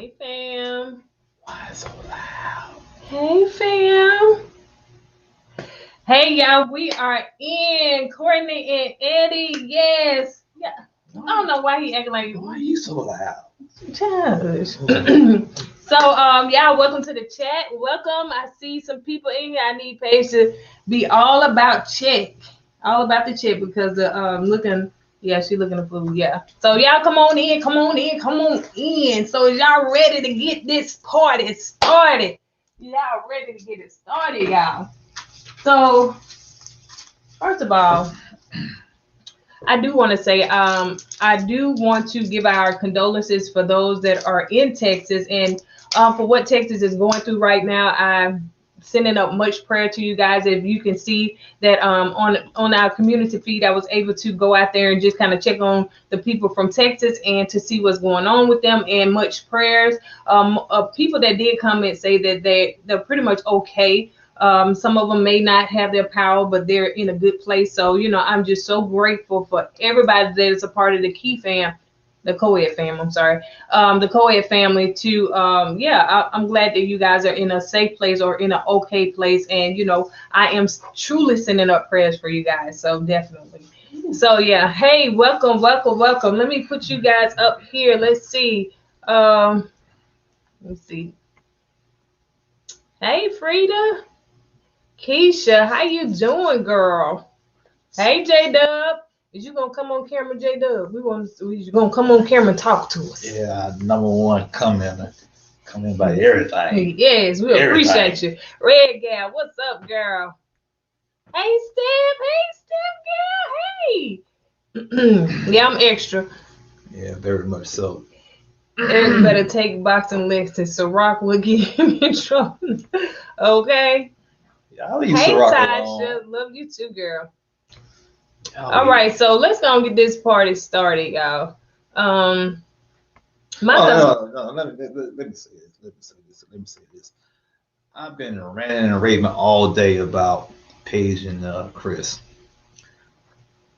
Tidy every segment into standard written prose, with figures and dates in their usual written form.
Hey, fam. Why is so loud? Hey, fam. Hey, y'all. We are in Kourtney and Eddie. Yes. Yeah. I don't know why he acting like. Why are you so loud? Childish. So, y'all, welcome to the chat. Welcome. I see some people in here. I need Paige to be all about check, all about the check because looking. Yeah, she looking for food. Yeah. So y'all come on in, come on in, come on in. So y'all ready to get this party started? Y'all ready to get it started, y'all? So first of all, I do want to say, I do want to give our condolences for those that are in Texas and for what Texas is going through right now. I'm sending up much prayer to you guys. If you can see that on our community feed, I was able to go out there and just kind of check on the people from Texas and to see what's going on with them, and much prayers. People that did come and say that they're pretty much okay. Some of them may not have their power, but they're in a good place. So, I'm just so grateful for everybody that is a part of the the co-ed fam, I'm sorry, the co-ed family too. I'm glad that you guys are in a safe place or in an okay place. And, I am truly sending up prayers for you guys. So definitely. So yeah. Hey, welcome, welcome, welcome. Let me put you guys up here. Let's see. Let's see. Hey, Frida. Keisha, how you doing, girl? Hey, J Dub, is you gonna come on camera, J Dub? We gonna come on camera and talk to us. Yeah, #1 coming by everything. Yes, we appreciate you. Red Gal, what's up, girl? Hey, Steph, hey. Yeah, I'm extra. Yeah, very much so. Eric better take boxing lessons so Rock will get him in trouble. Okay. Hey, Tasha, love you too, girl. All right, so let's go and get this party started, y'all. Let me say this. I've been ranting and raving all day about Paige and Chris.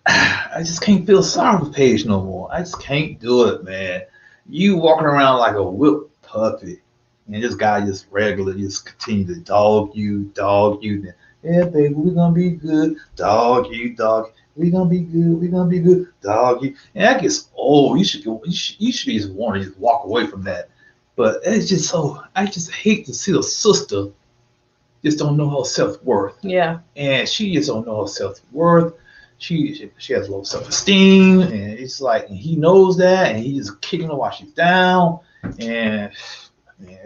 I just can't feel sorry for Paige no more. I just can't do it, man. You walking around like a whipped puppy, and this guy just regularly just continue to dog you. Yeah, baby, we're gonna be good. Dog you. We're gonna be good. Dog you. And that gets old. You should just want to just walk away from that. But it's just so, I just hate to see a sister just don't know her self-worth. Yeah. And she just don't know her self-worth. She has low self-esteem, and it's like, and he knows that, and he's just kicking her while she's down. And man,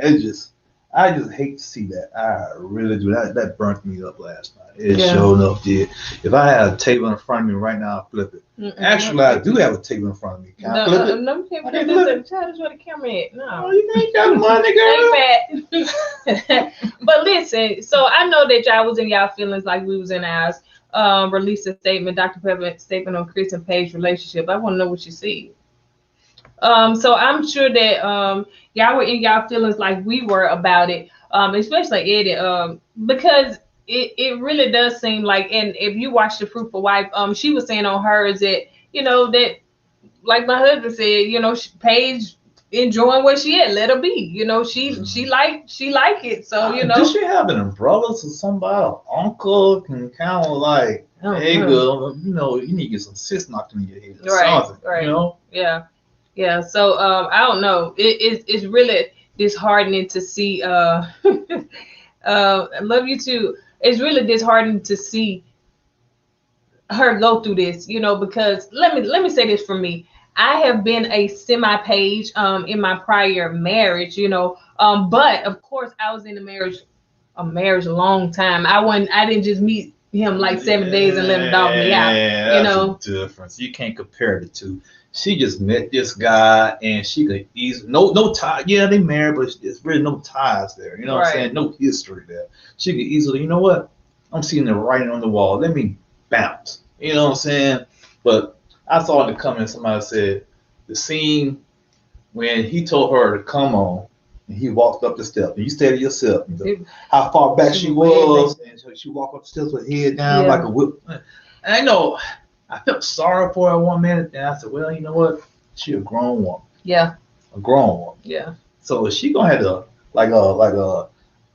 I just hate to see that. I really do. That burnt me up last night. It sure enough did. If I had a table in front of me right now, I'll flip it. Actually, I do have a table in front of me. Can I flip it? No, can't flip it. That's where the camera at. No. Oh, you ain't got money, girl. But listen, so I know that y'all was in y'all feelings like we was in ours. Released a statement, Dr. Pepper statement on Chris and Paige relationship. I want to know what you see. So I'm sure that y'all were in y'all feelings like we were about it, especially Eddie, because it really does seem like, and if you watch The Fruitful Wife, she was saying on hers that, that, like my husband said, Paige enjoying where she at, let her be. She like it. So, Does she have an umbrella to somebody, uncle can kind of like, hey girl, you need to get some sense knocked in your head or something, Yeah. Yeah, so I don't know. It's really disheartening to see. I love you too. It's really disheartening to see her go through this, because let me say this for me. I have been a semi-Paige in my prior marriage, but of course I was in a marriage a long time. I didn't just meet him like 7 days and let him dog me out. That's a difference. You can't compare the two. She just met this guy and she could easily no tie. Yeah, they married, but there's really no ties there. You know what I'm saying? No history there. She could easily, you know what? I'm seeing the writing on the wall. Let me bounce. You know what I'm saying? But I saw in the comments somebody said the scene when he told her to come on and he walked up the steps. And you said to yourself, how far back she was, and so she walked up the steps with her head down like a whip. And I know I felt sorry for her one minute, and I said, well, you know what? She a grown woman. Yeah. A grown woman. Yeah. So she gonna have to like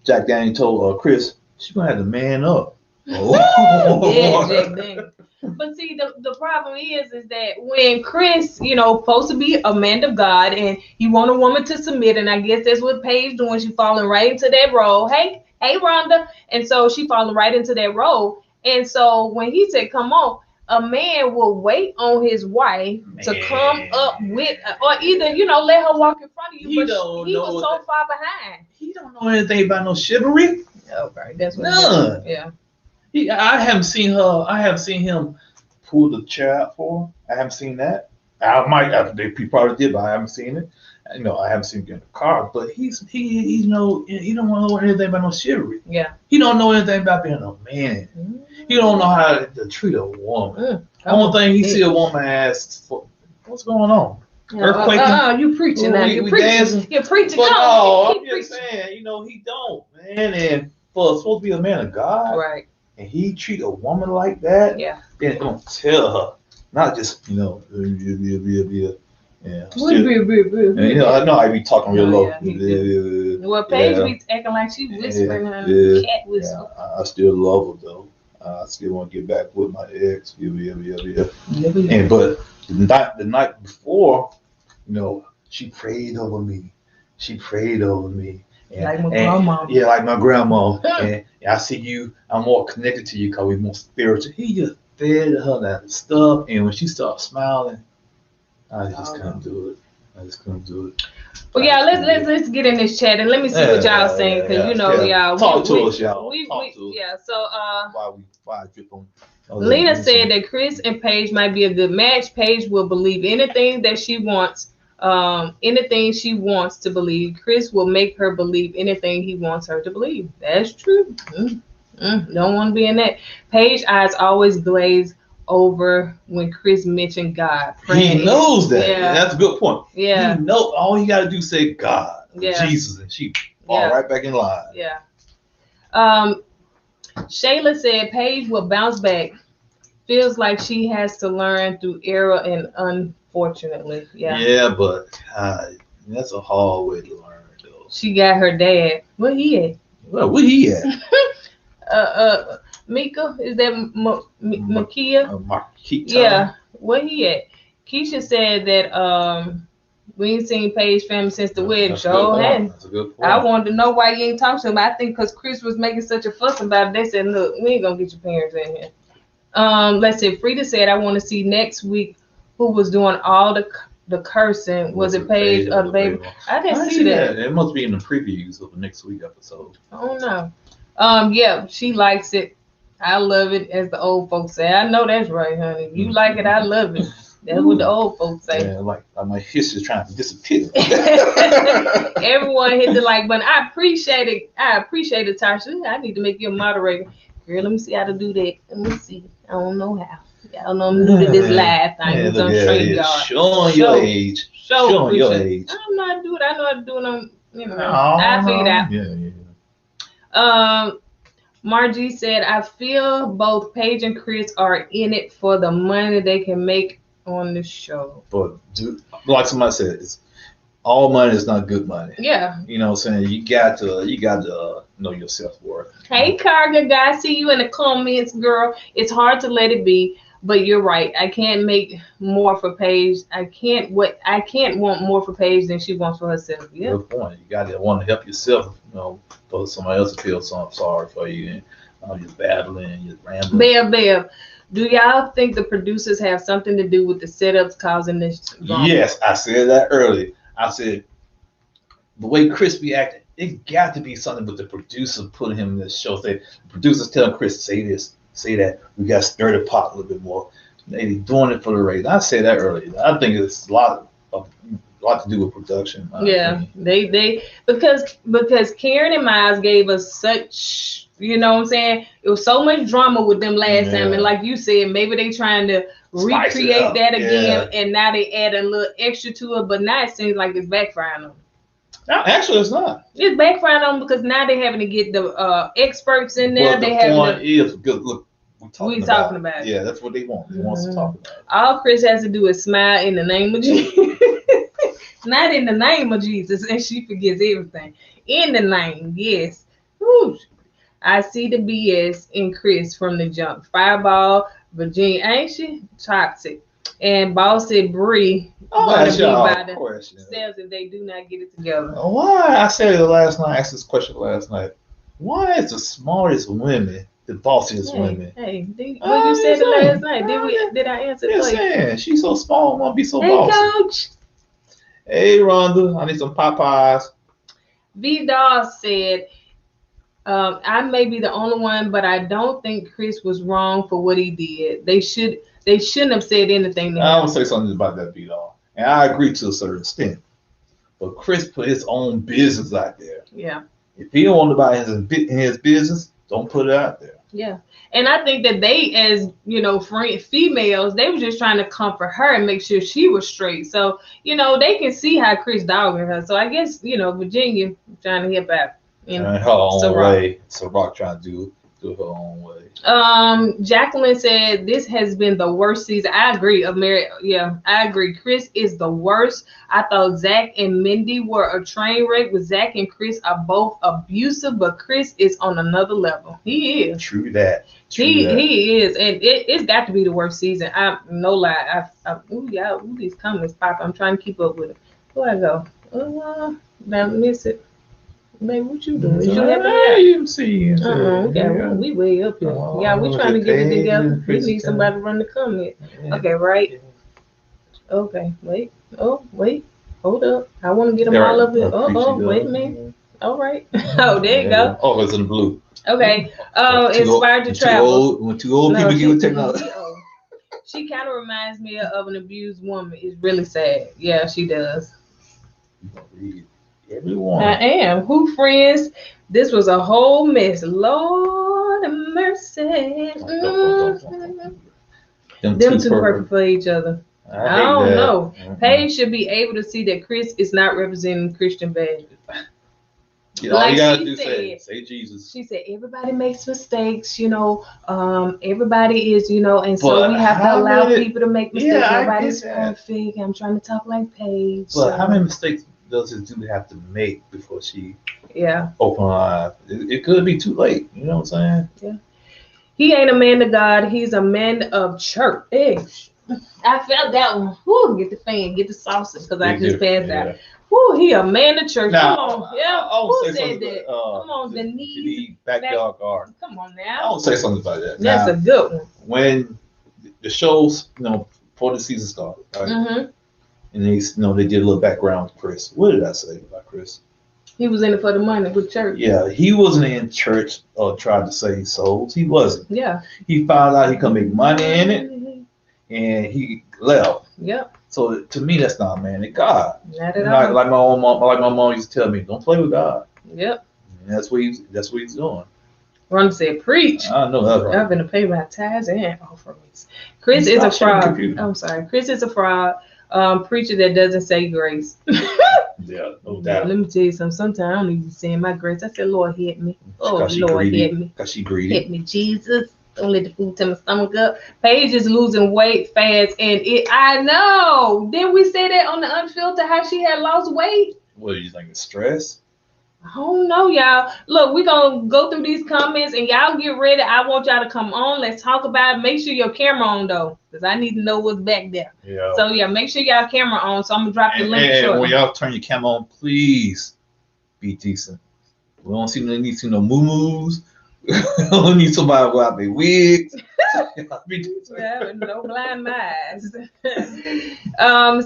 Jack Daniel told Chris, she gonna have to man up. Oh. Yeah, Jack Daniel. But see, the problem is that when Chris, supposed to be a man of God, and he want a woman to submit, and I guess that's what Paige doing. She falling right into that role. Hey, Rhonda, and so she falling right into that role. And so when he said, "Come on," a man will wait on his wife to come up with, or either let her walk in front of you. He was so far behind. He don't know anything about no chivalry. Okay, that's what. None. Yeah. I haven't seen him pull the chair out for her. I haven't seen that. He probably did, but I haven't seen it. I haven't seen him get in the car. But he don't know anything about no chivalry. Yeah. He don't know anything about being a man. He don't know how to treat a woman. The only thing he see a woman asks for, what's going on? Earthquake. You preaching now? You preaching? Dancing. You're preaching. But no, I'm just saying, he don't, man. And for supposed to be a man of God, right? And he treat a woman like that, then don't tell her, not just Yeah. I know I be talking real low. Well, Paige be acting like she whispering her cat whisper. I still love her though. I still want to get back with my ex. And but the night before, she prayed over me. And, like my grandma. Yeah, like my grandma. And I see you, I'm more connected to you because we're more spiritual. He just fed her that stuff. And when she started smiling, I just couldn't do it. Well, yeah, let's get in this chat and let me see what y'all saying, because y'all talk to us, y'all. Yeah. So why drip on. Lena said that Chris and Paige might be a good match. Paige will believe anything that she wants. Anything she wants to believe. Chris will make her believe anything he wants her to believe. That's true. Don't want to be in that. Paige eyes always glaze over when Chris mentioned God. He knows that. Yeah. That's a good point. Yeah. He know all you gotta do is say God, Jesus, and she fall right back in line. Yeah. Shayla said Paige will bounce back. Feels like she has to learn through error and unfortunately. Yeah. Yeah, but that's a hard way to learn though. She got her dad. Where he at? Well, where he at? Mika, is that Makia? Makita. Yeah, where he at? Keisha said that we ain't seen Paige family since the wedding. That's a good point. I wanted to know why you ain't talking to him. I think because Chris was making such a fuss about it. They said, look, we ain't gonna get your parents in here. Let's see. Frida said, I want to see next week who was doing all the cursing. Was it Paige or the baby? I didn't see that. It must be in the previews of the next week episode. I don't know. Yeah, she likes it. I love it, as the old folks say. I know that's right, honey. If you like it, I love it. That's what the old folks say. Yeah, like my history's trying to disappear. Everyone hit the like button. I appreciate it. Tasha. I need to make you a moderator. Girl, let me see how to do that. Let me see. I don't know how. Y'all know I'm new to this live thing. Showing your age. Showing your age. I don't know how to do it. I know how to do it on, I figured it out. Yeah. Margie said, I feel both Paige and Chris are in it for the money they can make on the show. But like somebody said, all money is not good money. Yeah. You know what I'm saying? You got to know your self-worth. Hey, Carga guy, see you in the comments, girl. It's hard to let it be, but you're right. I can't make more for Paige. I can't want more for Paige than she wants for herself. Yeah. Good point. You got to want to help yourself, for somebody else to feel sorry for you, and you're battling, you're rambling. Bev, do y'all think the producers have something to do with the setups causing this drama? Yes, I said that earlier. I said the way Chris be acting, it got to be something with the producer putting him in this show. Say the producers telling Chris, say this, say that. We got to stir the pot a little bit more. They doing it for the rating. I said that earlier. I think it's a lot to do with production. Yeah, they because Karen and Miles gave us such, you know what I'm saying? It was so much drama with them last time, and like you said, maybe they trying to recreate that again, and now they add a little extra to it, but now it seems like it's backfiring on them. No, actually, it's not. It's backfiring on them because now they're having to get the experts in there. But the point is, because look, we talking about it. Yeah, that's what they want. They want us to talk about it. All Chris has to do is smile in the name of Jesus. Not in the name of Jesus, and she forgets everything. In the name, yes. Whew. I see the BS in Chris from the jump. Fireball, Virginia, ain't she? Toxic. And Boss said Bree gonna be by themselves if they do not get it together. Why? I said it last night. I asked this question last night. Why is the smartest women the bossiest women? Hey, what you said it last night? Did I answer the question? Yeah, she's so small, won't be so hey, bossy. Coach. Hey, Rhonda, I need some Popeyes. V. Dawes said, I may be the only one, but I don't think Chris was wrong for what he did. They shouldn't have said anything to him. I want to say something about that, V. Dawes, and I agree to a certain extent. But Chris put his own business out there. Yeah. If he don't want to buy his business, don't put it out there. Yeah. And I think that they, as females, they were just trying to comfort her and make sure she was straight. So, they can see how Chris dogging her. So I guess, Virginia trying to help out. Her own way. So Rock trying to do her own way. Jacqueline said this has been the worst season. I agree. I agree. Chris is the worst. I thought Zach and Mindy were a train wreck, but Zach and Chris are both abusive, but Chris is on another level. He is. True that. He is, and it's got to be the worst season. I'm no lie. These comments pop. I'm trying to keep up with it. Where I go? Now miss it. Baby, what you doing? You see. We way up here. We trying to get it together. We need somebody to run the comment. Yeah. Okay, right. Okay, wait. Oh, wait. Hold up. I want to get them all up here. Wait a minute. All right. Oh, there you go. Oh, it's in blue. Okay. Inspired to travel. When two old people get with technology. She kind of reminds me of an abused woman. It's really sad. Yeah, she does. Everyone. I am. Who friends? This was a whole mess. Lord have mercy. Them two perfect for each other. I don't know. Paige should be able to see that Chris is not representing Christian values. All you gotta do is say Jesus. She said everybody makes mistakes, everybody is, and so we have to allow people to make mistakes. Nobody's perfect. I'm trying to talk like Paige. But how many mistakes does it do have to make before she open her eyes? It could be too late. You know what I'm saying? Yeah. He ain't a man of God. He's a man of church. Hey, I felt that one. Woo, get the fan, get the sauces, because I just passed out. Woo, he a man of church. Now, come on. Yeah. Who said that? Come on, Denise. Backyard garden. Come on now. I want to say something about that. That's a good one. When the shows, before the season started, right? Mm-hmm. And they did a little background with Chris. What did I say about Chris? He was in it for the money with church. Yeah, he wasn't in church or tried to save souls. He wasn't. Yeah. He found out he could make money in it, and he left. Yep. So to me, that's not a man of God. Not at all. Like my mom used to tell me, don't play with God. Yep. And that's what he's doing. Ron said, preach. I know that's right. I've been to pay my tithes and offerings. Chris is a fraud. I'm sorry. Chris is a fraud. Preacher that doesn't say grace. Yeah, no doubt. Let me tell you something. Sometimes I don't even say my grace. I said, Lord, hit me. Oh, Lord, hit me. Because she greedy. Hit me, Jesus. Don't let the food tear my stomach up. Paige is losing weight fast, and I know. Didn't we say that on the Unfiltered, how she had lost weight? What do you think? It's stress? I don't know, y'all. Look, we're going to go through these comments, and y'all get ready. I want y'all to come on. Let's talk about it. Make sure your camera on, though, because I need to know what's back there. Yeah. So, make sure y'all camera on. So, I'm going to drop the link shortly. And when y'all turn your camera on, please be decent. We don't need to see no moo-moos. We don't need somebody to go out their wigs. No blind eyes.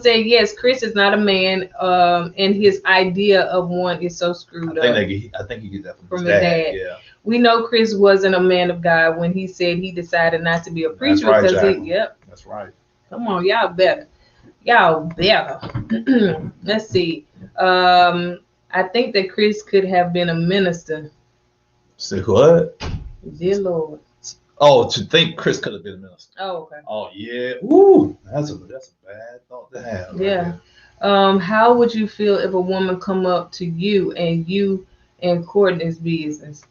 Say yes, Chris is not a man, and his idea of one is so screwed up. I think he gets that from his dad. Yeah. We know Chris wasn't a man of God when he said he decided not to be a preacher. That's right, That's right. Come on, y'all better. Let's see. I think that Chris could have been a minister. Say what? Dear Lord. Oh, to think Chris could have been a minister. Oh, okay. Oh, yeah. Ooh, that's a bad thought to have. Yeah. Right. How would you feel if a woman come up to you and Kourtney's business?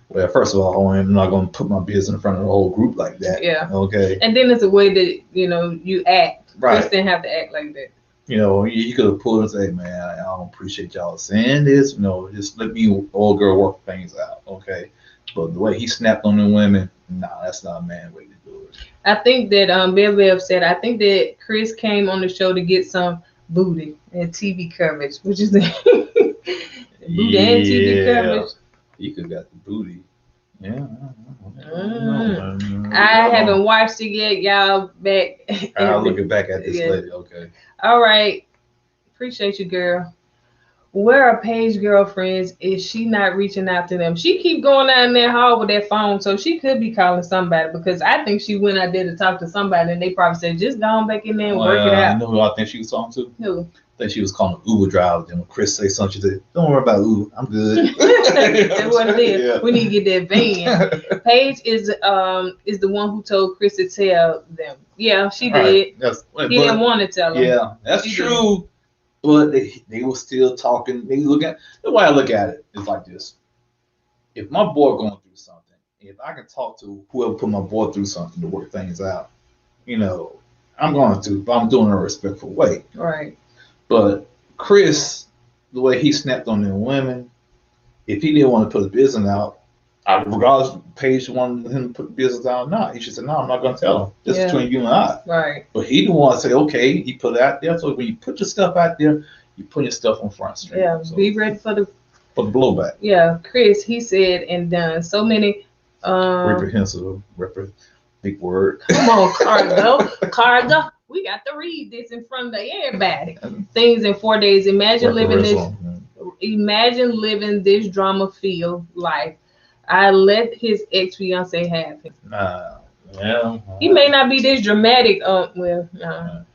Well, first of all, I'm not going to put my business in front of the whole group like that. Yeah. Okay. And then it's a way that, you act. Right. Chris didn't have to act like that. You know, you could have pulled and say, man, I don't appreciate y'all saying this. You know, just let me old girl work things out, okay? But the way he snapped on the women, nah, that's not a man way to do it. I think that Bev said, I think that Chris came on the show to get some booty and TV coverage, which is booty and TV coverage. He could got the booty. Yeah. I haven't watched it yet, y'all. Back. I'll look it back at this lady. Okay. All right. Appreciate you, girl. Where are Paige girlfriends? Is she not reaching out to them? She keep going down that hall with that phone, so she could be calling somebody, because I think she went out there to talk to somebody, and they probably said, just go on back in there and work it out. You know who I think she was talking to? Who? I think she was calling Uber driver. Then when Chris say something, she said, "Don't worry about Uber. I'm good." That's what it is. Yeah. We need to get that van. Paige is the one who told Chris to tell them. Yeah, she did. He didn't want to tell them. Yeah, that's true. But they were still talking. They look at the way I look at it is like this: if my boy going through something, if I can talk to whoever put my boy through something to work things out, you know, I'm going to, but I'm doing it in a respectful way. Right. But Chris, the way he snapped on them women, if he didn't want to put his business out, regardless of Paige wanted him to put the business out or not, he should say, no, I'm not going to tell him. This is between you and I. Right. But he didn't want to say, okay, he put it out there. So when you put your stuff out there, you put your stuff on Front Street. Yeah, so, be ready for the blowback. Yeah, Chris, he said and done so many reprehensible, big word. Come on, Cargo. We got to read this in front of everybody. Things in 4 days. Imagine living this drama-filled life. I let his ex-fiance have him. He may not be this dramatic.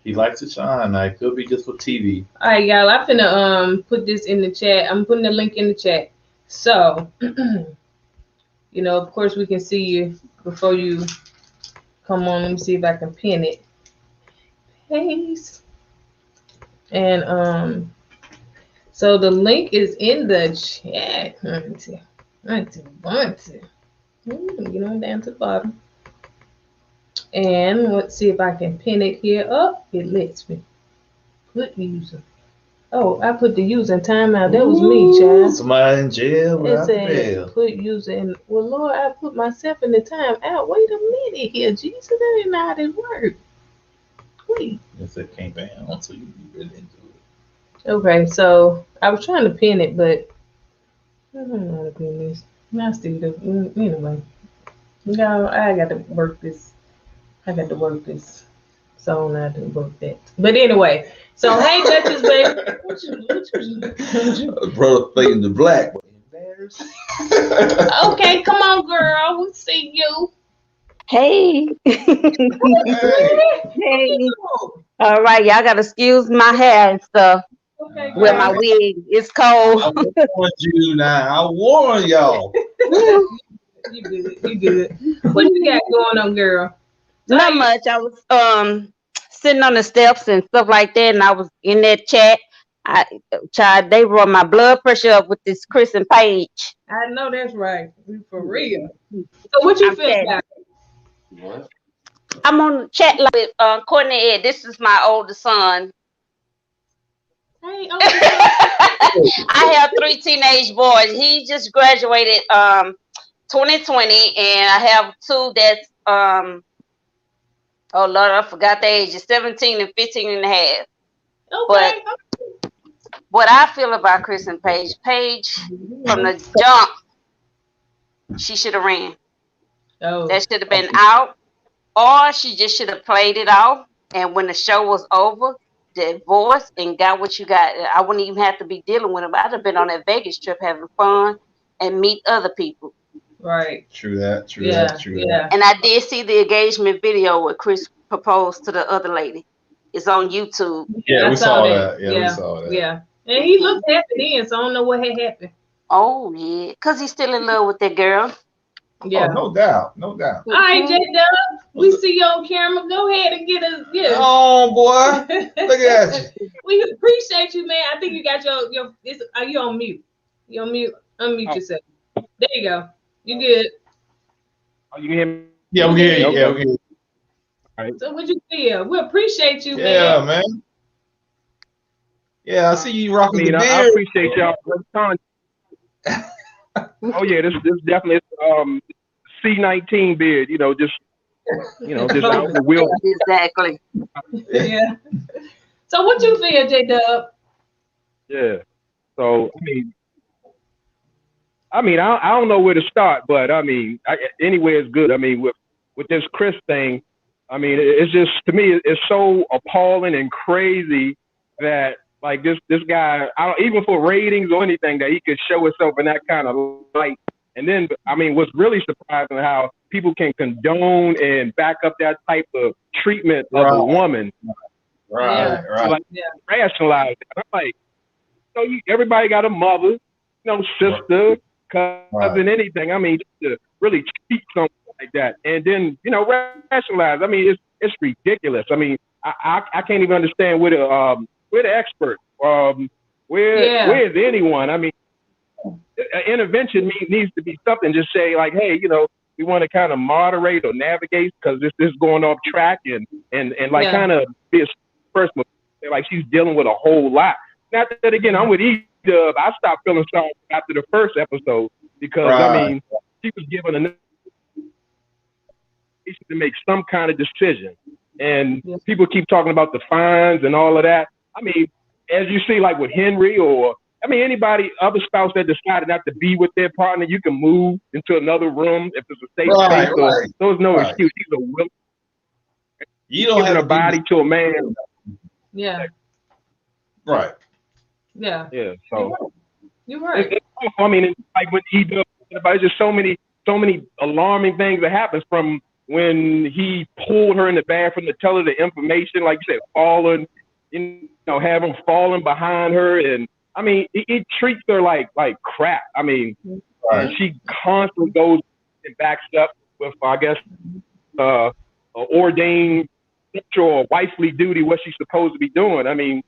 He likes to shine. It could be just for TV. All right, y'all. I'm finna put this in the chat. I'm putting the link in the chat. So, you know, of course, we can see you before you come on. Let me see if I can pin it. Paste. And so the link is in the chat. You know, down to the bottom. And let's see if I can pin it here. Oh, it lets me. Put user. Oh, I put the user in timeout. That was me, child. Somebody in jail. It said put user in. Well, Lord, I put myself in the timeout. Wait a minute here, Jesus. That ain't how this work. Wait. Yes, it can't ban until you really into it. Okay, so I was trying to pin it, but I don't know how to pin this. I still do. Anyway, no, I got to work this. So I don't know how to work that. But anyway, so hey, Duchess, baby. What you? Brother fading the black. Okay, come on, girl. We see you. Hey. Hey. All right, y'all gotta excuse my hair and stuff. Okay, with my wig. It's cold. I warned you now. I warned y'all. You good. What you got going on, girl? Not much. I was sitting on the steps and stuff like that, and I was in that chat. They run my blood pressure up with this Chris and Paige. I know that's right. For real. So what you feel about it? What? I'm on the chat line with Kourtney and Eddie. This is my oldest son. Hey, I have 3 teenage boys. He just graduated 2020, and I have 2 that's oh Lord, I forgot the ages, 17 and 15 and a half. Okay. But what I feel about Chris and Paige, from the jump, she should have ran. Oh. That should have been out, or she just should have played it off. And when the show was over, divorced and got what you got. I wouldn't even have to be dealing with him. I'd have been on that Vegas trip having fun and meet other people. Right. True that. And I did see the engagement video where Chris proposed to the other lady. It's on YouTube. Yeah, we saw that. Yeah, we saw that. Yeah. And he looked happy then, so I don't know what had happened. Oh, yeah. Because he's still in love with that girl. Yeah. Oh, no doubt. All right, J-Dub, we see you on camera. Go ahead and get us. Yeah. Oh, boy. Look at you. We appreciate you, man. I think you got your are you on mute? You on mute? Unmute yourself. There you go. You good. Oh, you can hear me? Yeah, we can hear you. Yeah, we can hear you. All right. So what you feel? We appreciate you, man. Yeah, I see you I rocking mean, the I beard. appreciate y'all. Oh yeah, this definitely C19 beard. Just just out in the wheel. Exactly. Yeah. So what you feel, J-Dub? Yeah. So I don't know where to start, but anywhere is good. I mean, with this Chris thing, I mean, it's just, to me, it's so appalling and crazy that like this guy, even for ratings or anything, that he could show himself in that kind of light. And then, I mean, what's really surprising how people can condone and back up that type of treatment of a woman. Right. Like, rationalize it. I'm like, everybody got a mother, sister, cousin, anything. I mean, to really treat something like that, and then rationalize. I mean, it's ridiculous. I mean, I can't even understand where the expert, where is anyone? I mean, intervention needs to be something. Just say like, hey, we want to kind of moderate or navigate because this is going off track, and like kind of be a person, like she's dealing with a whole lot. Not that again, I'm with E-Dub. I stopped feeling sorry after the first episode because I mean, she was given enough to make some kind of decision, and people keep talking about the fines and all of that. I mean, as you see, like with Henry or anybody, other spouse that decided not to be with their partner, you can move into another room if it's a safe space. So there's no excuse. She's a willing. You don't have a body to a man. Yeah. Right. Yeah. Yeah. So you're right. I mean, it's like when he does, there's just so many alarming things that happens from when he pulled her in the bathroom to tell her the information, like you said, falling, have him falling behind her, and I mean, it treats her like crap. I mean, and she constantly goes and backs up with, I guess, ordained or wifely duty, what she's supposed to be doing. I mean,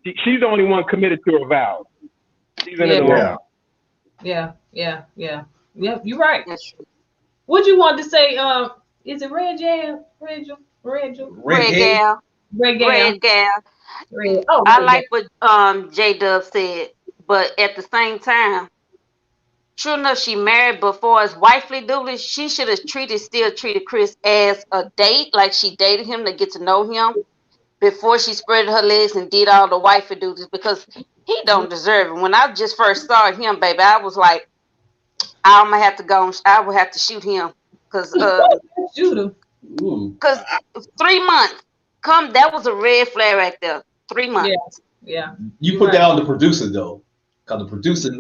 she's the only one committed to her vows. She's in it alone. Yeah, you're right. What you want to say? Is it Red Jam? Red Gal? Oh, I like what J-Dub said, but at the same time, true enough, she married, but for as wifely duty, she should have still treated Chris as a date, like she dated him to get to know him before she spread her legs and did all the wifey duties, because he don't deserve it. When I just first saw him, baby, I was like, I'm gonna have to go. I would have to shoot him because shoot him. Because 3 months, that was a red flag right there. 3 months. Yeah. You put that on the producer though, because the producer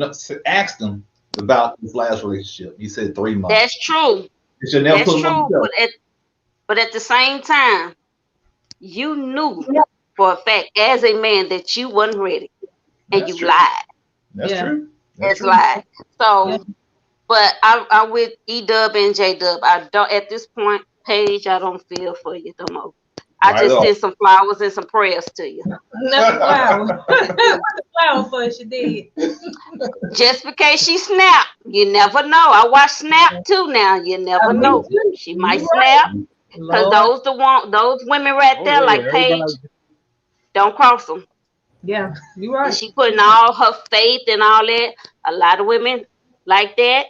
asked him about his last relationship. He said 3 months. That's true. That's true. But at the same time, you knew for a fact as a man that you wasn't ready, and you lied. That's true. That's lied. So, but I'm with E-Dub and J-Dub. I don't at this point, Paige. I don't feel for you no more. I just sent some flowers and some prayers to you. Wow. Flower for she did. Just because she snapped, you never know. I watch Snap too now. You never know. She might snap. Because those women right there, like Paige, don't cross them. Yeah, you're right. And she putting all her faith and all that. A lot of women like that.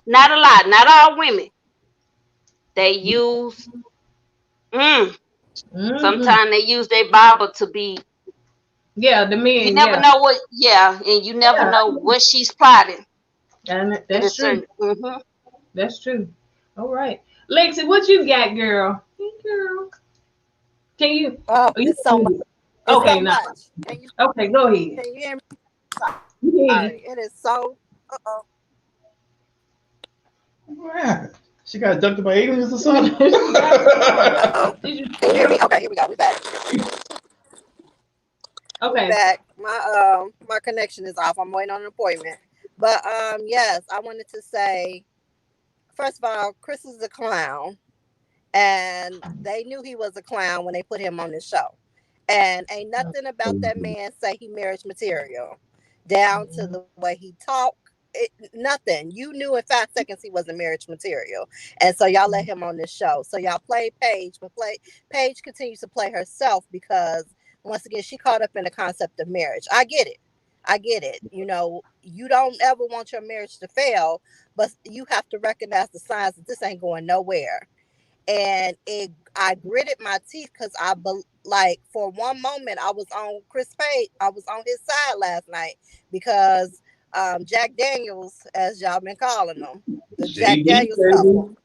Not a lot. Not all women. They use. Sometimes they use their Bible to be. Yeah, the men. You never know what. Yeah, and you never know what she's plotting. And that's true. That's true. All right, Lexi, what you got, girl? Hey, girl. Can you? It's so much. Okay, so now. Can you, okay, go ahead. Can you hear me? Yeah. It is so. She got abducted by aliens or something? Can you hear me? Okay, here we go. We're back. Okay. We're back. My connection is off. I'm waiting on an appointment. But yes, I wanted to say, first of all, Chris is a clown, and they knew he was a clown when they put him on the show. And ain't nothing about that man say he marriage material, down to the way he talk. Nothing. You knew in 5 seconds he wasn't marriage material, and so y'all let him on this show. So y'all play Paige, but Paige continues to play herself because once again, she caught up in the concept of marriage. I get it. You know, you don't ever want your marriage to fail, but you have to recognize the signs that this ain't going nowhere. And I gritted my teeth because like for one moment I was on Chris Paige. I was on his side last night because Jack Daniels, as y'all been calling them, the Jack Daniels couple.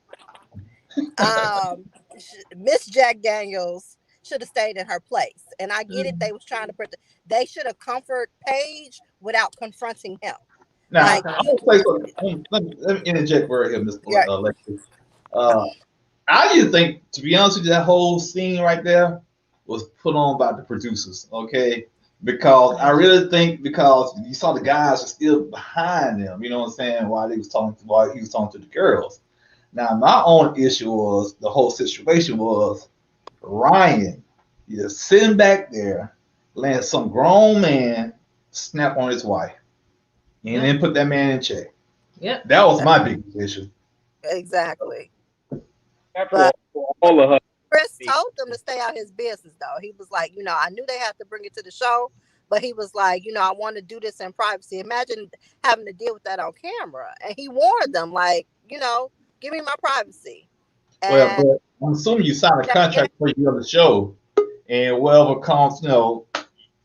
Miss Jack Daniels should have stayed in her place. And I get it. They was trying to they should have comforted Paige without confronting him. Now, like, I'm gonna say something. Let me interject right here, Mr. Lexi. I just think, to be honest with you, that whole scene right there was put on by the producers, okay? Because I really think because you saw the guys were still behind them, you know what I'm saying, while he was talking to the girls. Now, my own issue was the whole situation was Ryan, you're sitting back there, letting some grown man snap on his wife, and then put that man in check. Yeah, that was my biggest issue. Exactly. But all of her. Chris told them to stay out his business, though. He was like, you know, I knew they had to bring it to the show, but he was like, you know, I want to do this in privacy. Imagine having to deal with that on camera. And he warned them, like, you know, give me my privacy. Well, but I'm assuming you signed a contract for you on the show, and whatever comes, you know,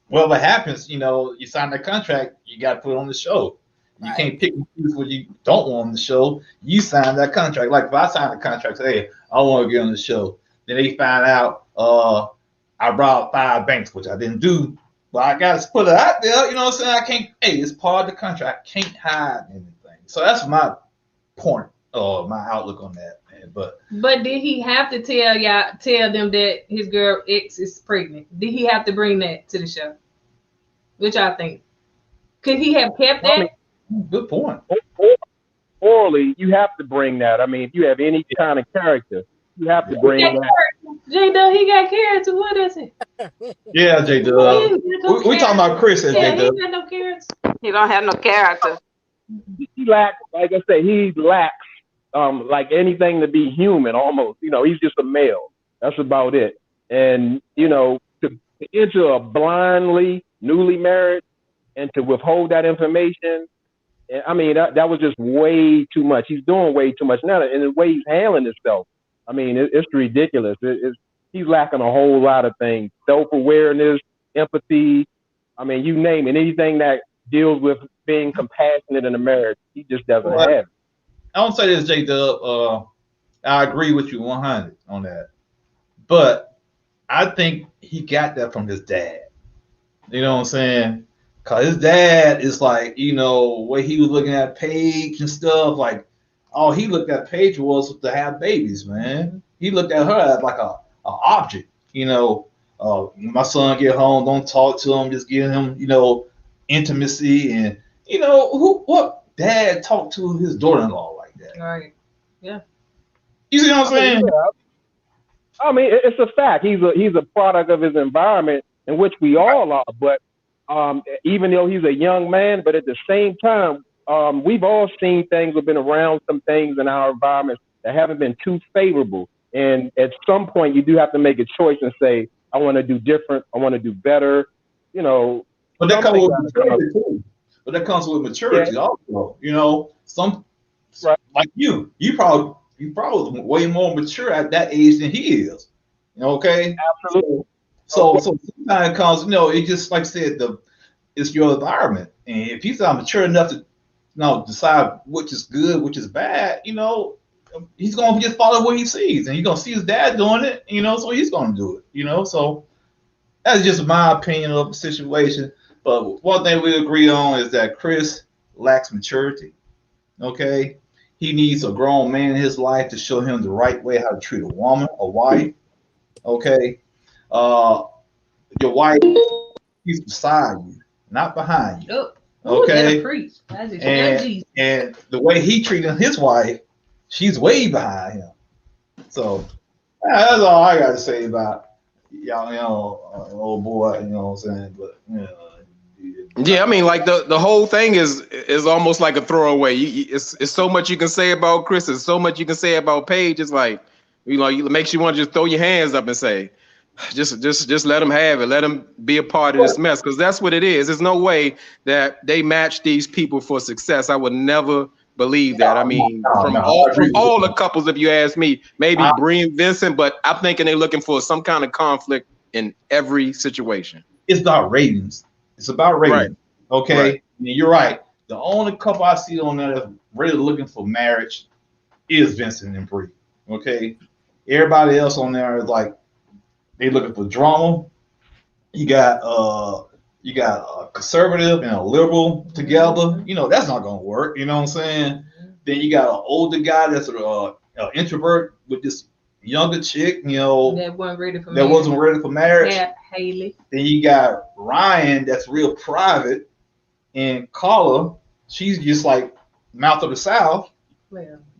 whatever happens, you know, you sign the contract, you got to put it on the show. You can't pick and choose what you don't want on the show. You sign that contract. Like if I sign a contract, say, hey, I want to get on the show. Then they find out I robbed 5 banks, which I didn't do. But I got to put it out there. You know what I'm saying? I can't, hey, it's part of the contract. I can't hide anything. So that's my point, my outlook on that. Man. But did he have to tell them that his girl ex is pregnant? Did he have to bring that to the show? Which I think. Could he have kept that? Good point. Orally, you have to bring that. I mean, if you have any kind of character, you have to bring that. J-Dub, he got character. What is it? Yeah, J-Dub. We talking about Chris and J-Dub. He got no character. He don't have no character. He lacks, like I say, he lacks like anything to be human almost. You know, he's just a male. That's about it. And, you know, to enter a blindly, newly married and to withhold that information, I mean, that was just way too much. He's doing way too much now, and the way he's handling himself, I mean, it's ridiculous. He's lacking a whole lot of things: self-awareness, empathy. I mean, you name it. Anything that deals with being compassionate in a marriage, he just doesn't have it. I don't say this, J-Dub. I agree with you 100 on that, but I think he got that from his dad. You know what I'm saying? Cause his dad is like, you know, where he was looking at Paige and stuff, like all he looked at Paige was to have babies, man. He looked at her as like a object, you know. My son get home, don't talk to him, just give him, you know, intimacy, and you know what dad talked to his daughter-in-law like that? Right. Yeah. You see what I'm saying? I mean, it's a fact. He's a product of his environment, in which we all are, but. Even though he's a young man, but at the same time, we've all seen things, we've been around some things in our environment that haven't been too favorable. And at some point, you do have to make a choice and say, I want to do different. I want to do better. You know. But that comes with maturity too. But that comes with maturity also. You know, like you probably way more mature at that age than he is. Okay. Absolutely. So sometimes it comes, you know, it just like I said, it's your environment. And if he's not mature enough to, you know, decide which is good, which is bad, you know, he's gonna just follow what he sees, and he's gonna see his dad doing it, you know, so he's gonna do it, you know. So that's just my opinion of the situation. But one thing we agree on is that Chris lacks maturity. Okay, he needs a grown man in his life to show him the right way how to treat a woman, a wife. Okay. Your wife, he's beside you, not behind you. Okay. And the way he treated his wife, she's way behind him. So that's all I got to say about y'all, you know, old boy. You know what I'm saying? But you know, yeah, I mean, like the whole thing is almost like a throwaway. It's so much you can say about Chris. There's so much you can say about Paige. It's like, you know, it makes you want to just throw your hands up and say, just let them have it. Let them be a part of this mess, because that's what it is. There's no way that they match these people for success. I would never believe that. I mean, from all the couples, if you ask me, maybe Bree and Vincent, but I'm thinking they're looking for some kind of conflict in every situation. It's about ratings. It's about ratings. Right. Okay, right. You're right. The only couple I see on there that's really looking for marriage is Vincent and Bree. Okay, everybody else on there is like, they looking for drama. You got a conservative and a liberal together. You know, that's not gonna work. You know what I'm saying? Then you got an older guy that's an introvert with this younger chick. You know, that wasn't ready for marriage. Yeah, Haley. Then you got Ryan that's real private, and Clara, she's just like mouth of the South.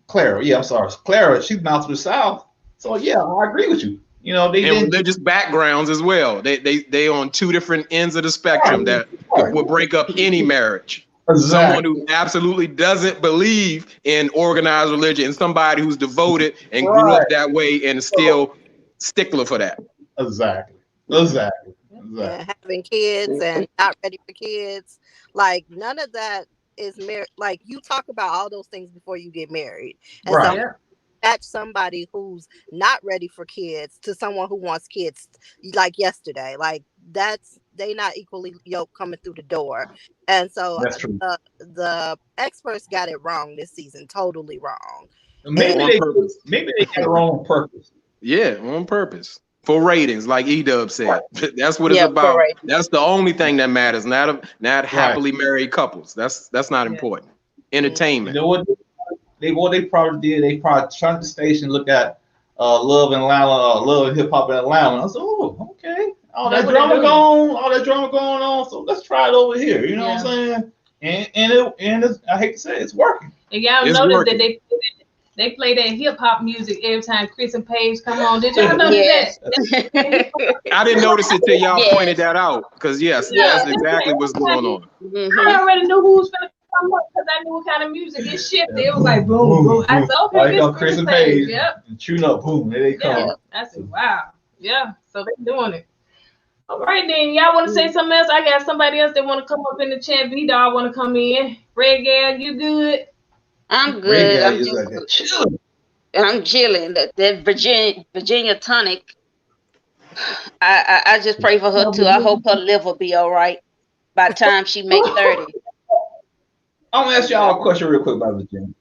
Clara, yeah, I'm sorry, Clara. She's mouth of the South. So yeah, I agree with you. You know, they religious backgrounds as well. They on two different ends of the spectrum that will break up any marriage. Exactly. Someone who absolutely doesn't believe in organized religion, and somebody who's devoted and grew up that way and still stickler for that. Exactly. And having kids and not ready for kids, like none of that is married. Like you talk about all those things before you get married, and right. Match somebody who's not ready for kids to someone who wants kids like yesterday. Like they not equally yoked coming through the door. And so the experts got it wrong this season, totally wrong. Maybe they got it wrong on purpose. Yeah, on purpose. For ratings, like E-Dub said. That's what it's about. That's the only thing that matters, not happily married couples. That's not important. Entertainment. You know what? What they probably did, they probably turned the station, look at Love and Atlanta, Love and Hip Hop in Atlanta. I said, oh, okay. All that drama going on. So let's try it over here. You know what I'm saying? And I hate to say it, it's working. And y'all notice that they play that hip hop music every time Chris and Paige come on. Did y'all notice that? I didn't notice it till y'all pointed that out. Because that's exactly what's going on. I already knew who was gonna come up because I knew what kind of music it shifted. It was like boom, boom. I said, okay, this Chris and Paige. Yep. And tune up, boom, there they come. I said, wow. Yeah. So they're doing it. All right, then. Y'all want to say something else? I got somebody else that want to come up in the chat. V-Dog want to come in. Red Gal, you good? I'm good. I'm chilling. That Virginia tonic. I just pray for her too. I hope her liver be all right by the time she make 30. I'm gonna ask y'all a question real quick about Virginia.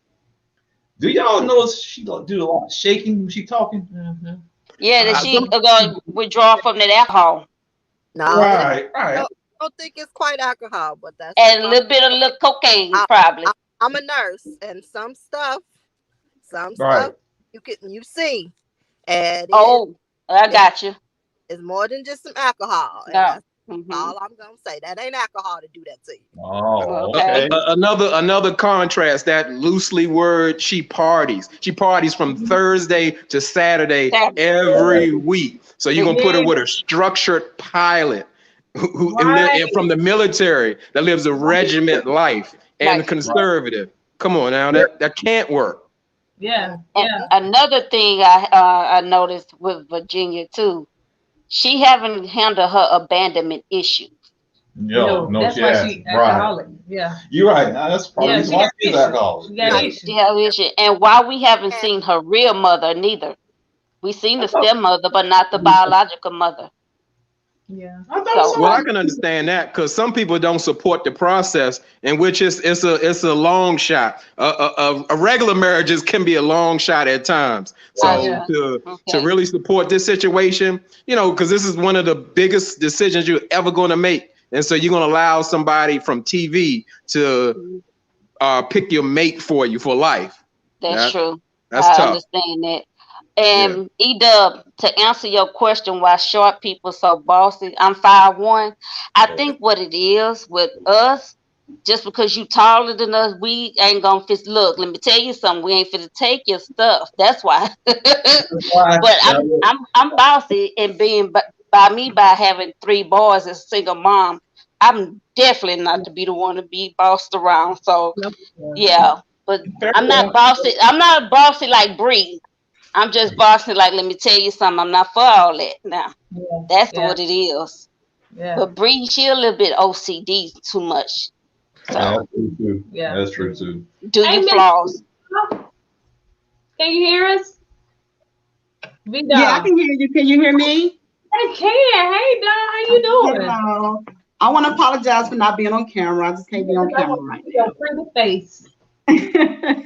Do y'all notice she do a lot of shaking when she talking? Mm-hmm. Yeah, that she gonna withdraw from that alcohol. No, right. I don't think it's quite alcohol, but that's and a little bit of cocaine, probably. I'm a nurse, and some stuff you see, and I got you. It's more than just some alcohol. That's all I'm gonna say. That ain't alcohol to do that to you. Oh, okay. Another contrast. That loosely word. She parties. She parties from Thursday to Saturday every week. So you're gonna put her with a structured pilot who from the military that lives a regiment life and conservative. Come on now, that can't work. Yeah. Another thing I noticed with Virginia too, she haven't handled her abandonment issues. No, that's why she's alcoholic. Yeah, you're right. Now that's probably why she's alcoholic. She have issues, and why we haven't seen her real mother neither. We seen the stepmother, but not the biological mother. Yeah. I can understand that because some people don't support the process, in which it's a long shot. A regular marriages can be a long shot at times. So to really support this situation, because this is one of the biggest decisions you're ever going to make, and so you're going to allow somebody from TV to pick your mate for you for life. That's true. That's tough. I understand that. And E-Dub, to answer your question, why short people so bossy, I'm 5'1". I think what it is with us, just because you taller than us, we ain't gonna fit. Look, let me tell you something. We ain't fit to take your stuff. That's why. But I'm bossy, and being by having 3 boys as a single mom, I'm definitely not to be the one to be bossed around. So yeah, but I'm not bossy. I'm not bossy like Bree. I'm just bossing. Like, let me tell you something. I'm not for all that now. Yeah. That's what it is. Yeah. But Bree, she a little bit OCD too much. So That's true too. Yeah. That's true too. do Hey, your Miss- flaws. Can you hear us? Yeah, I can hear you. Can you hear me? I can. Hey, Don, how you doing? Hello. I want to apologize for not being on camera. I just can't be on camera right Your pretty face. now.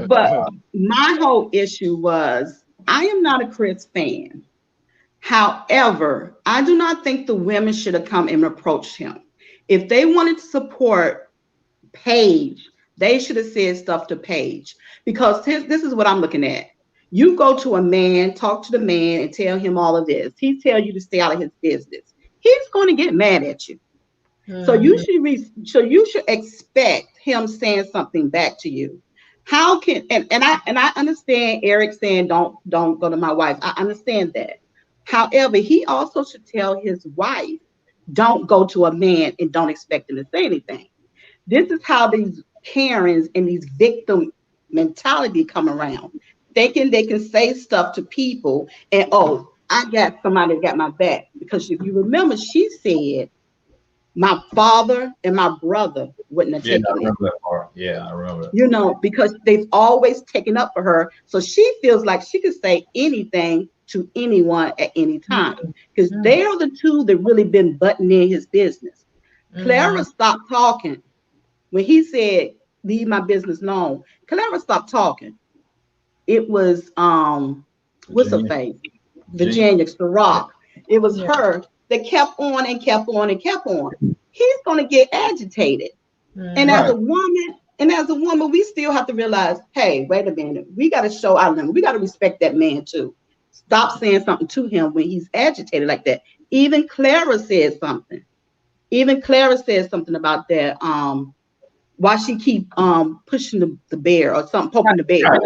But my whole issue was I am not a Chris fan. However, I do not think the women should have come and approached him. If they wanted to support Paige, they should have said stuff to Paige. Because this is what I'm looking at. You go to a man, talk to the man, and tell him all of this. He tell you to stay out of his business. He's going to get mad at you. So you should expect him saying something back to you. How can and I understand Eric saying don't go to my wife. I understand that. However, he also should tell his wife, don't go to a man and don't expect him to say anything. This is how these Karens and these victim mentality come around. They can say stuff to people and I got somebody that got my back. Because if you remember, she said my father and my brother wouldn't have taken it. I remember that part. Yeah, I remember that. You know, because they've always taken up for her. So she feels like she could say anything to anyone at any time. Because they are the two that really been butting in his business. Clara stopped talking. When he said, leave my business alone, Clara stopped talking. It was what's her face? Virginia Ciroc. It was her that kept on and kept on and kept on. He's gonna get agitated. And as a woman, we still have to realize, hey, wait a minute, we gotta show our limit. We gotta respect that man too. Stop saying something to him when he's agitated like that. Even Clara said something. About that. Why she keep pushing the bear or something, poking the bear.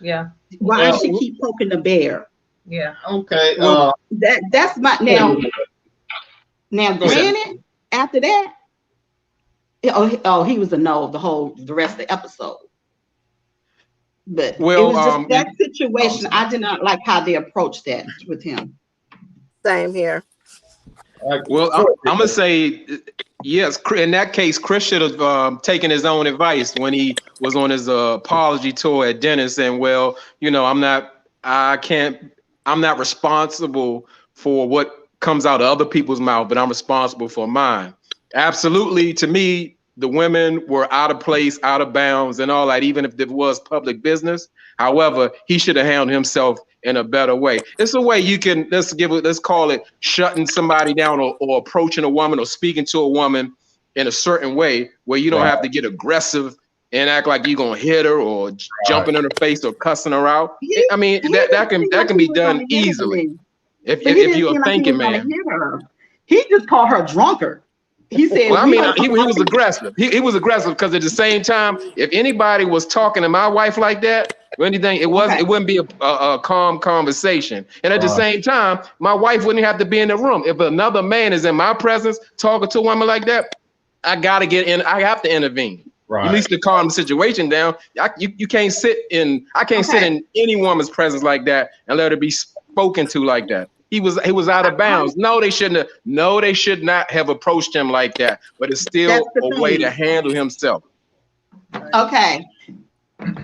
Yeah. Why does she keep poking the bear? Yeah. Okay. That's my now. Granted, after that, he was a no the rest of the episode. But it was just that situation. I did not like how they approached that with him. Same here. Well, I'm gonna say yes. In that case, Chris should have taken his own advice when he was on his apology tour at Dennis, and well, you know, I'm not responsible for what comes out of other people's mouth, but I'm responsible for mine. Absolutely, to me, the women were out of place, out of bounds, and all that. Even if it was public business, however, he should have handled himself in a better way. It's a way you can, let's call it shutting somebody down or approaching a woman or speaking to a woman in a certain way where you don't have to get aggressive and act like you're gonna hit her or jumping in her face or cussing her out. I mean, that can be done easily if you're a thinking man. He just called her drunkard. He said, well, I mean, he was aggressive. He was aggressive because at the same time, if anybody was talking to my wife like that or anything, it wouldn't be a calm conversation. And at the same time, my wife wouldn't have to be in the room. If another man is in my presence talking to a woman like that, I gotta get in. I have to intervene. At least to calm the situation down. You can't sit in. I can't sit in any woman's presence like that and let her be spoken to like that. He was out of bounds. No, they shouldn't have. No, they should not have approached him like that. But it's still a way to handle himself. Okay,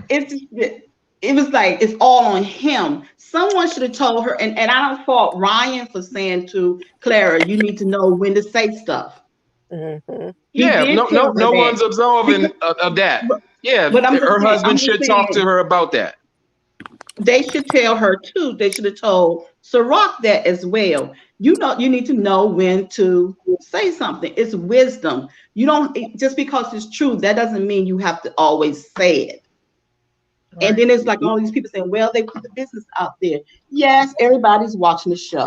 it was like it's all on him. Someone should have told her, and I don't fault Ryan for saying to Clara, you need to know when to say stuff. Mm-hmm. Yeah, no one's absolving of that. Yeah, but her husband should talk to her about that. They should tell her too. They should have told Ciroc that as well. You know, you need to know when to say something. It's wisdom. You don't just because it's true, that doesn't mean you have to always say it. Right. And then it's like all these people saying, well, they put the business out there. Yes, everybody's watching the show.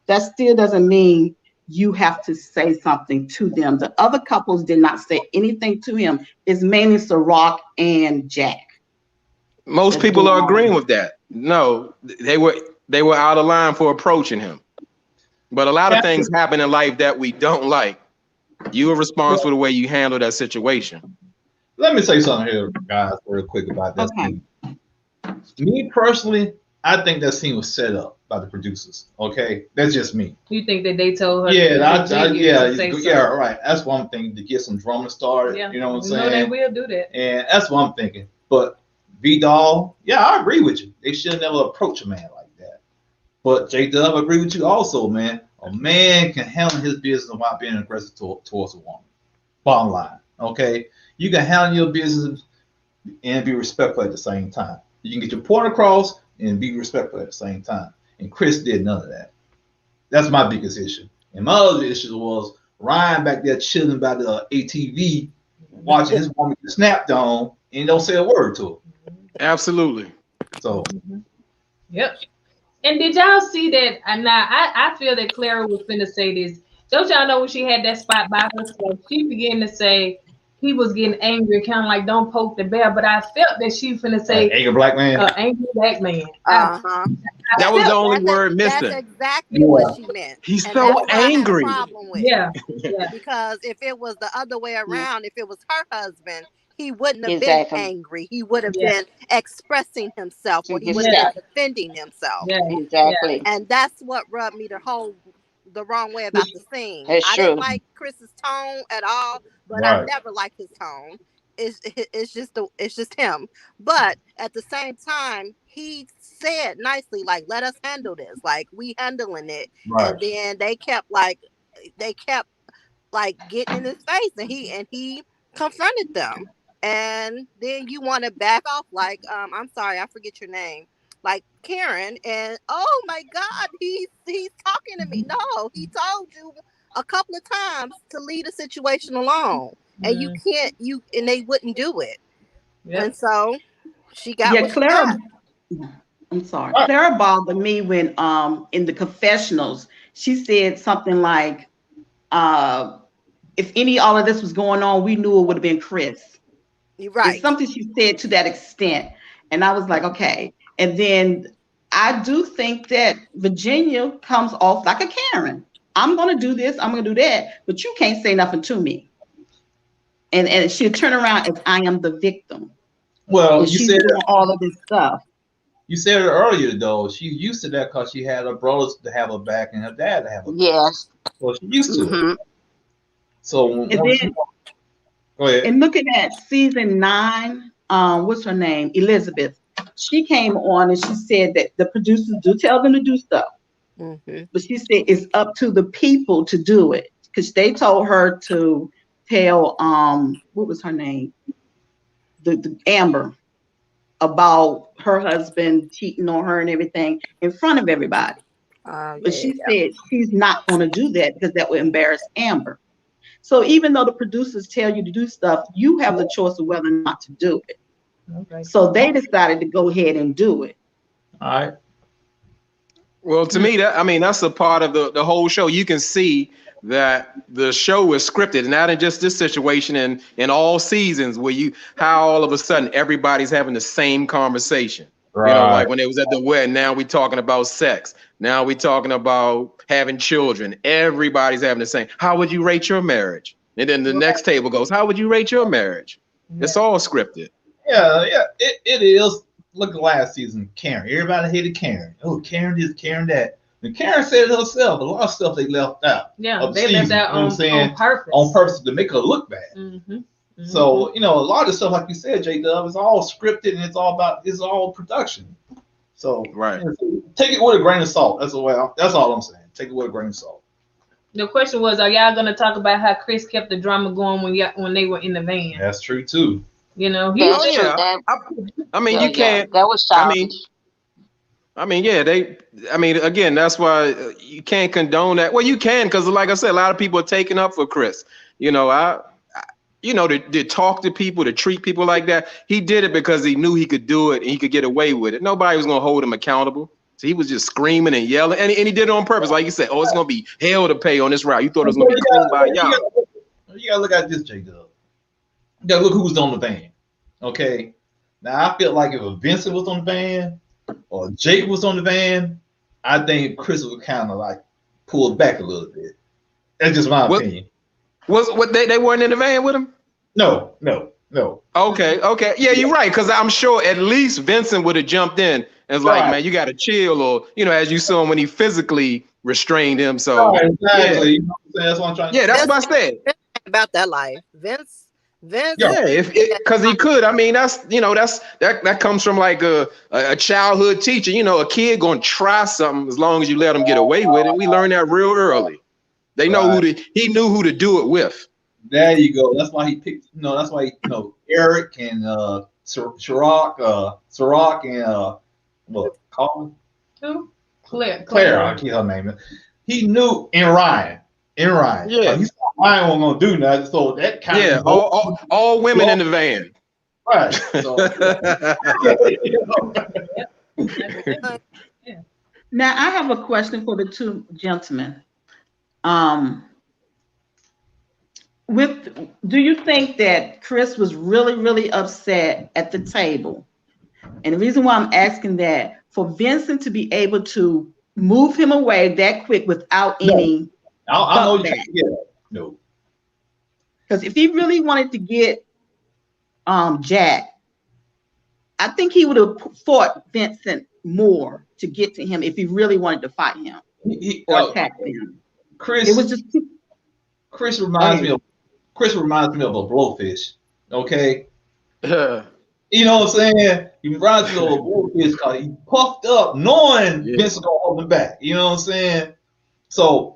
That still doesn't mean you have to say something to them. The other couples did not say anything to him. It's mainly Ciroc and Jack. Most people are agreeing with that. No, they were out of line for approaching him. But a lot of things happen in life that we don't like. You are responsible for the way you handle that situation. Let me say something here, guys, real quick about that. Okay. Me personally, I think that scene was set up by the producers. Okay, that's just me. You think that they told her? Yeah, yeah, right. That's one thing to get some drama started. Yeah. You know what I'm saying? saying? No, they will do that. And that's what I'm thinking. But V-Doll, yeah, I agree with you. They should never approach a man like that. But J-Dub, I agree with you also, man. A man can handle his business without being aggressive towards a woman. Bottom line, okay? You can handle your business and be respectful at the same time. You can get your point across and be respectful at the same time. And Chris did none of that. That's my biggest issue. And my other issue was Ryan back there chilling by the ATV, watching his woman get snapped on, and don't say a word to her. Absolutely. So. Yep. And did y'all see that? And now I feel that Clara was finna say this. Don't y'all know when she had that spot by herself, she began to say he was getting angry, kind of like don't poke the bear. But I felt that she finna say angry black man. Angry black man. That was the only word missing. That's exactly what she meant. He's so angry. Yeah. Because if it was the other way around, if it was her husband, he wouldn't have been angry. He would have been expressing himself, or he would have been defending himself. Yeah, exactly. And that's what rubbed me the wrong way about the scene. I didn't like Chris's tone at all, but I never liked his tone. It's just him. But at the same time, he said nicely, like, let us handle this. Like, we handling it. And then they kept getting in his face, and he confronted them. And then you want to back off, like, I'm sorry, I forget your name, like Karen, and oh my God, he's talking to me. No, he told you a couple of times to leave the situation alone, and you can't, and they wouldn't do it. And so she got Clara. I'm sorry, Clara bothered me when in the confessionals she said something like, if all of this was going on, we knew it would have been Chris. Right. It's something she said to that extent. And I was like, okay. And then I do think that Virginia comes off like a Karen. I'm going to do this. I'm going to do that. But you can't say nothing to me. And she'll turn around as I am the victim. Well, you said all of this stuff. You said it earlier, though. She's used to that because she had her brothers to have her back and her dad to have her back. Yes. Well, she's used to it. So, go ahead. And looking at season 9, what's her name? Elizabeth. She came on and she said that the producers do tell them to do stuff. But she said it's up to the people to do it. Because they told her to tell, what was her name? The Amber, about her husband cheating on her and everything in front of everybody. But she said she's not going to do that because that would embarrass Amber. So even though the producers tell you to do stuff, you have the choice of whether or not to do it. Okay. So they decided to go ahead and do it. All right. Well, to me, that's a part of the whole show. You can see that the show is scripted, and not in just this situation, and in all seasons where how all of a sudden everybody's having the same conversation. Right. You know, like when they was at the wedding, now we talking about sex. Now we talking about having children. Everybody's having the same. How would you rate your marriage? And then the next table goes, how would you rate your marriage? It's all scripted. Yeah, it is. Look at last season, Karen. Everybody hated Karen. Oh, Karen this, Karen that. And Karen said it herself. A lot of stuff they left out. Yeah, they left out on purpose. On purpose to make her look bad. So, a lot of the stuff, like you said, J-Dub, is all scripted and it's all production. So take it with a grain of salt. That's all I'm saying. Take it with a grain of salt. The question was, are y'all gonna talk about how Chris kept the drama going when they were in the van? That's true too. You can't. That was childish. Again, that's why you can't condone that. Well, you can, because like I said, a lot of people are taking up for Chris. To talk to people, to treat people like that. He did it because he knew he could do it and he could get away with it. Nobody was going to hold him accountable. So he was just screaming and yelling. And he did it on purpose. Like you said, it's going to be hell to pay on this route. You thought it was going to be clean by y'all. You got to look at this, J-Dub. You got to look who's on the van. Okay? Now, I feel like if Vincent was on the van or Jake was on the van, I think Chris would kind of like pull back a little bit. That's just my opinion. Was what they weren't in the van with him? No. No. Okay. Yeah, you're right. Because I'm sure at least Vincent would have jumped in and was like, man, you got to chill, or as you saw him when he physically restrained him. So exactly. Yeah. You know what I'm saying? That's what I'm trying to Yeah, that's what I said. About that life, Vince. Yeah, because he could. I mean, that's that comes from like a childhood teacher. A kid gonna try something as long as you let him get away with it. We learned that real early. They know he knew who to do it with. There you go. That's why he picked. That's why Eric and Ciroc and Colin. Who? Clara. I can't her name. He knew in Ryan. Yeah. He saw Ryan wasn't gonna do nothing, so that kind of all women in the van. Right. So, Now I have a question for the two gentlemen. Do you think that Chris was really, really upset at the table? And the reason why I'm asking that, for Vincent to be able to move him away that quick without any. I know you. Yeah. No. Because if he really wanted to get Jack, I think he would have fought Vincent more to get to him if he really wanted to fight him or attack him. Chris reminds me of a blowfish. Okay. You know what I'm saying? He reminds me of a blowfish because he puffed up knowing Vince was gonna hold him back. You know what I'm saying? So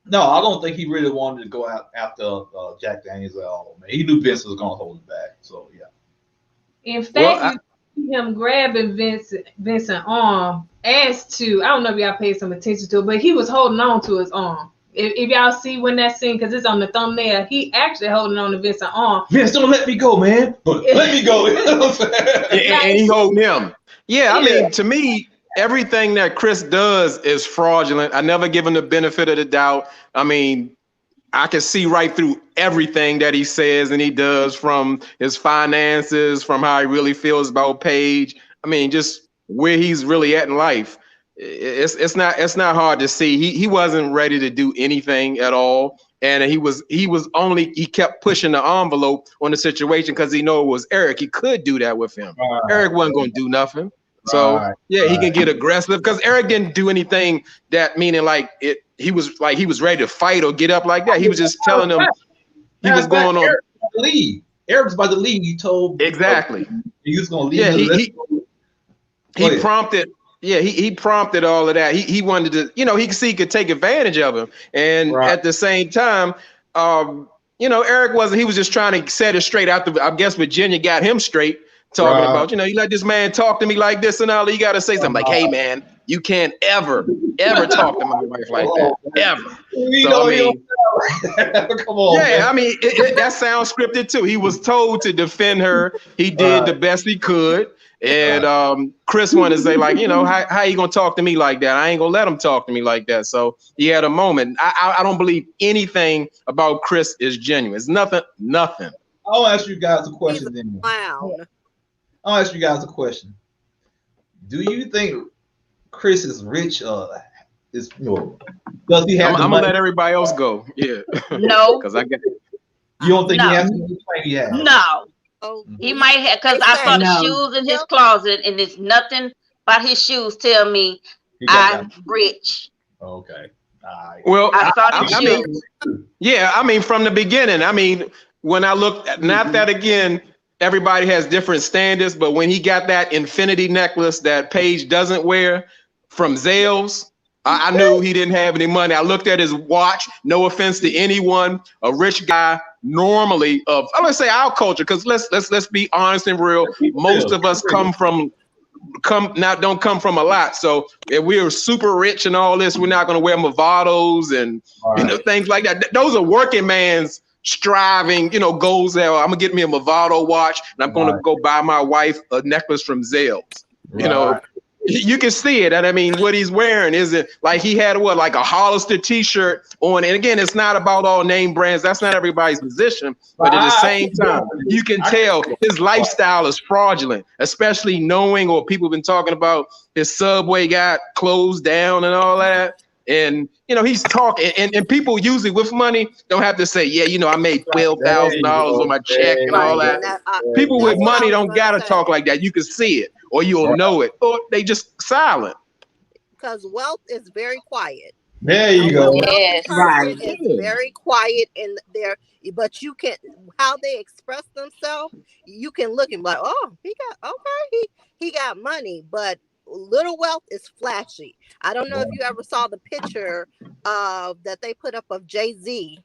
no, I don't think he really wanted to go out after Jack Daniels at all, man. He knew Vince was gonna hold him back. So yeah. In fact, you see him grabbing Vincent's arm as to, I don't know if y'all paid some attention to it, but he was holding on to his arm. If y'all see when that scene, because it's on the thumbnail, he actually holding on to Vincent's arm. Vince, don't let me go, man. But let me go. You know what I'm saying? And he holding him. Yeah, I mean, to me, everything that Chris does is fraudulent. I never give him the benefit of the doubt. I mean, I can see right through everything that he says and he does, from his finances, from how he really feels about Paige. I mean, just where he's really at in life. It's not hard to see. He wasn't ready to do anything at all. And he kept pushing the envelope on the situation because he knew it was Eric. He could do that with him. Eric wasn't going to do nothing. So he can get aggressive because Eric didn't do anything that meaning like he was ready to fight or get up like that. He was just telling them he was going on. Eric was about to leave. He told exactly he was going to leave. He prompted. Yeah, he prompted all of that. He wanted to, he could take advantage of him. And at the same time, Eric wasn't. He was just trying to set it straight after. I guess Virginia got him straight. Talking about, you let this man talk to me like this and all, you got to say something like, hey, man, you can't ever talk to my wife like that, ever. Come on. Yeah, man. I mean, that sounds scripted too. He was told to defend her. He did the best he could. And Chris wanted to say, like, how you going to talk to me like that? I ain't going to let him talk to me like that. So he had a moment. I don't believe anything about Chris is genuine. It's nothing. I'll ask you guys a question then. Wow. I'll ask you guys a question. Do you think Chris is rich? Does he have? I'm gonna let everybody else go. Yeah. No. Because I get. You don't think he has? He has? No. He might have, because I saw the shoes in his closet, and it's nothing but his shoes tell me I'm rich. Okay. Well, I saw the shoes. Yeah, I mean, from the beginning. I mean, when I looked, not that again. Everybody has different standards, but when he got that infinity necklace that Paige doesn't wear from Zales, I knew he didn't have any money. I looked at his watch. No offense to anyone, a rich guy normally of, let's say our culture, because let's be honest and real. Most of us don't come from a lot. So if we're super rich and all this, we're not going to wear Movados and things like that. Those are working man's striving, goals that I'm gonna get me a Movado watch and I'm gonna go buy my wife a necklace from Zales. You can see it. And I mean, what he's wearing isn't like he had like a Hollister t-shirt on. And again, it's not about all name brands. That's not everybody's position. But at the same time, you can tell his lifestyle is fraudulent, especially knowing, or people have been talking about his Subway got closed down and all that. And he's talking, and people usually with money don't have to say, yeah, I made $12,000 on my check and all that. People with money don't gotta talk like that. You can see it, or you'll know it, or they just silent. Because wealth is very quiet. There you go. Yes. Right. It's very quiet in there, but you can, how they express themselves, you can look and be like, oh, he got money, but little wealth is flashy. I don't know if you ever saw the picture that they put up of Jay-Z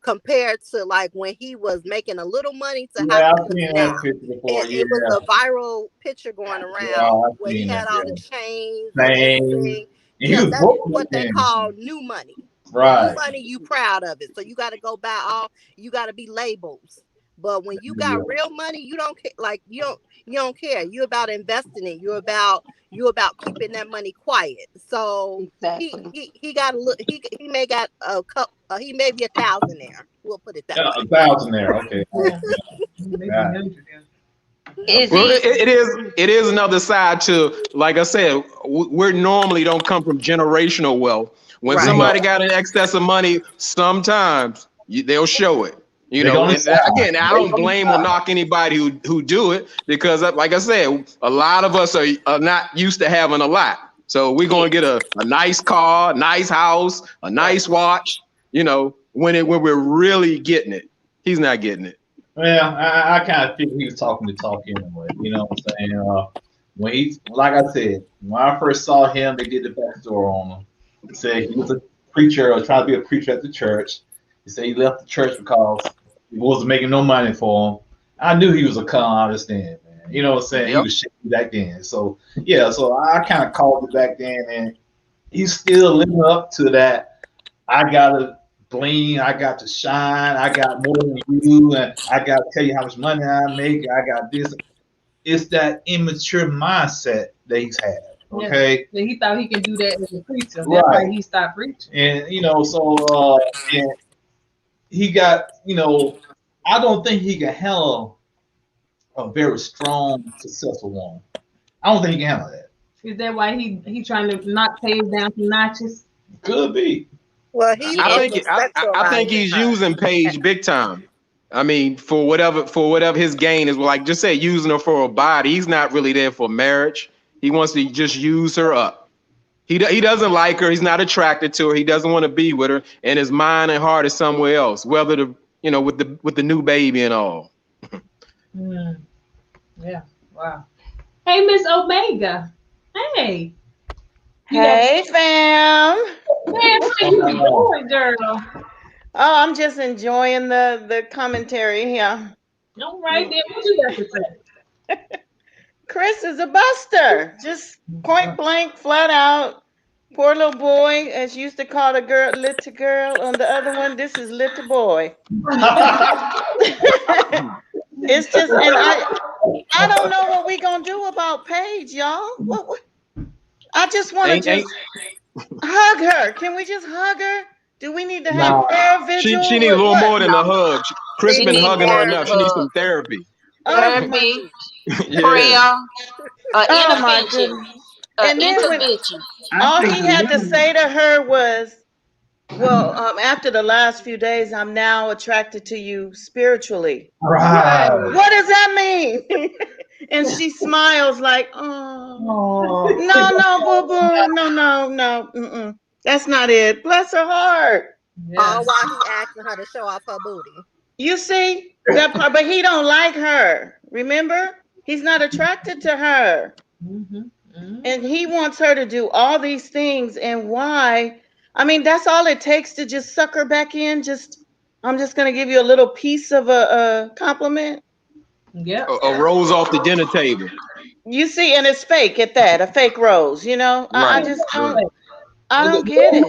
compared to like when he was making a little money to how I've seen that picture before. It was a viral picture going around where he had all the chains and everything. That's what they call new money. Right. New money, you proud of it. So you got to go buy you got to be labels. But when you got real money, you don't care. Like you don't care. You're about investing it. You're about keeping that money quiet. So he got a look. He may got a couple. He may be 1,000 there. We'll put it that way. 1,000 there. Okay. It is another side to, like I said, we normally don't come from generational wealth. When somebody got an excess of money, sometimes they'll show it. Again, I don't blame or knock anybody who do it, because like I said, a lot of us are not used to having a lot. So we're going to get a nice car, nice house, a nice watch, when we're really getting it. He's not getting it. Well, I kind of figured he was talking to talk anyway. You know what I'm saying? When like I said, when I first saw him, they did the backstory on him. He said he was a preacher or trying to be a preacher at the church. He said he left the church because he wasn't making no money for him. I knew he was a con artist then, man. You know what I'm saying? Yep. He was shitty back then. So I kind of called it back then, and he's still living up to that. I gotta bling, I got to shine, I got more than you, and I gotta tell you how much money I make. I got this. It's that immature mindset that he's had. Okay. Yeah. He thought he could do that as a preacher. That's why he stopped preaching. And and he got, I don't think he can handle a very strong, successful woman. I don't think he can handle that. Is that why he trying to knock Paige down some notches? Could be. Well, I think he's using Paige big time. I mean, for whatever his gain is, like just say using her for a body. He's not really there for marriage. He wants to just use her up. He doesn't like her. He's not attracted to her. He doesn't want to be with her. And his mind and heart is somewhere else. Whether with the new baby and all. Yeah. Wow. Hey, Miss Omega. Hey. Hey, fam. Man, what are you doing, girl? Oh, I'm just enjoying the commentary here. All right, then. What you got to say? Chris is a buster. Just point blank, flat out. Poor little boy, as you used to call the girl, little girl. On the other one, this is little boy. It's just, and I don't know what we gonna do about Paige, y'all. What? I just want to just hug her. Can we just hug her? Do we need to have prayer vigil? She needs a little more than a hug. Chris been hugging her enough. She needs some therapy. Therapy, prayer, intervention. And then all he had to say to her was, well, after the last few days, I'm now attracted to you spiritually. Right. What does that mean? And she smiles like, oh, no, boo-boo, no. That's not it. Bless her heart. Yes. All while he asking her to show off her booty. You see that part, but he don't like her. Remember, he's not attracted to her, and he wants her to do all these things. And why? I mean, that's all it takes to just suck her back in. I'm just gonna give you a little piece of a compliment. Yeah, a rose off the dinner table. You see, and it's fake at that, a fake rose. Right. I just don't. I don't get it.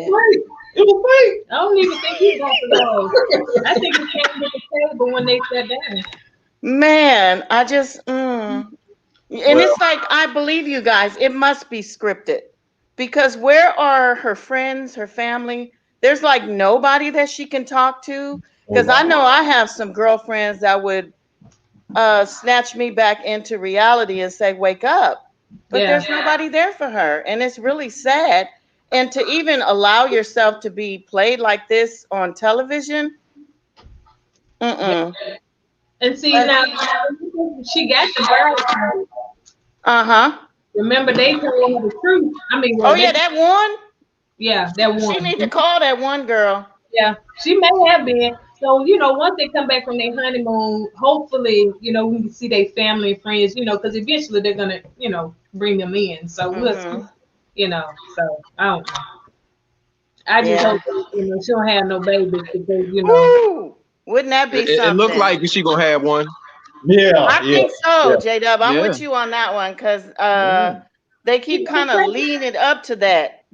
It was fake. I don't even think he got the rose. I think he came to the table when they sat down. Man, I just, and it's like, I believe you guys, it must be scripted, because where are her friends, her family? There's like nobody that she can talk to, because I know I have some girlfriends that would snatch me back into reality and say, wake up. But there's nobody there for her. And it's really sad. And to even allow yourself to be played like this on television. And see now, she got the girl. Remember, they told her the truth. I mean, well, that one. Yeah, that one. She need to call that one girl. Yeah, she may have been. So, once they come back from their honeymoon, hopefully, we can see their family and friends, because eventually they're going to, bring them in. So, we'll see, so I don't know. I just hope, she don't have no babies because, Woo! Wouldn't that be something? It looked like she gonna have one. Yeah, I think so, J-Dub. I'm with you on that one because they keep kind of leading it up to that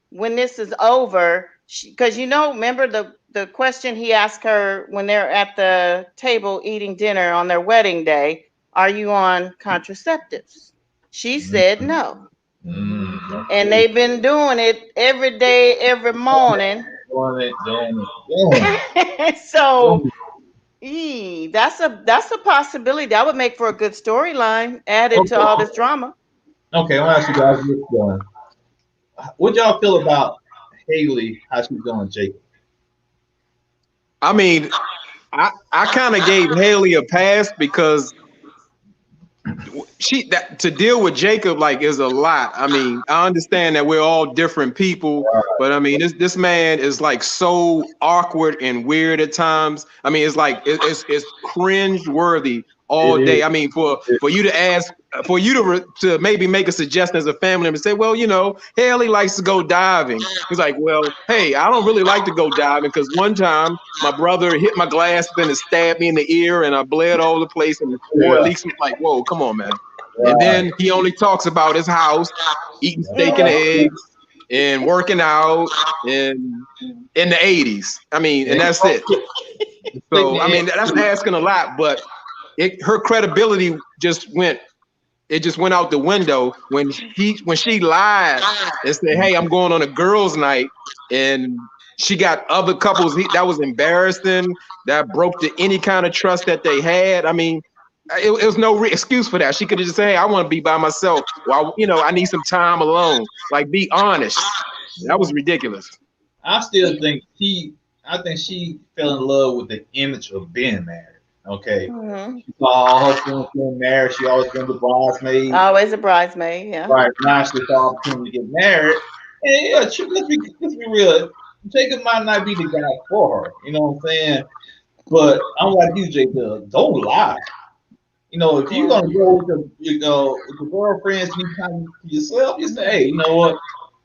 when this is over, because remember the question he asked her when they're at the table eating dinner on their wedding day, are you on contraceptives? She said no. And they've been doing it every day, every morning. So that's a possibility. That would make for a good storyline added to all this drama. Okay, I want to ask you guys this one. What y'all feel about Haley, how she's doing, Jacob? I mean, I kind of gave Haley a pass because to deal with Jacob is a lot. I mean, I understand that we're all different people, but I mean, this man is so awkward and weird at times. I mean, it's cringe worthy all day. I mean, for you to ask, for you to maybe make a suggestion as a family member and say, well, Haley likes to go diving. He's like, well, hey, I don't really like to go diving because one time my brother hit my glass and it stabbed me in the ear and I bled all over the place and or at least like, whoa, come on, man. And then he only talks about his house, eating steak and eggs and working out in the 80s. I mean, and that's it. So, I mean, that's asking a lot, but her credibility just went out the window when she lied and said, hey, I'm going on a girls' night, and she got other couples. That was embarrassing. That broke any kind of trust that they had. I mean, it was no excuse for that. She could have just said, hey, I want to be by myself. Well, I need some time alone. Be honest. That was ridiculous. I still think she fell in love with the image of being married. Okay. She saw all her friends getting married. She always been the bridesmaid. Always a bridesmaid, yeah. Right. Now she saw opportunity to get married. And let's be real. Jacob might not be the guy for her. You know what I'm saying? But I'm like you, Jacob. Don't lie. If you're gonna go with your girlfriends, you time to yourself. You say, hey, you know what?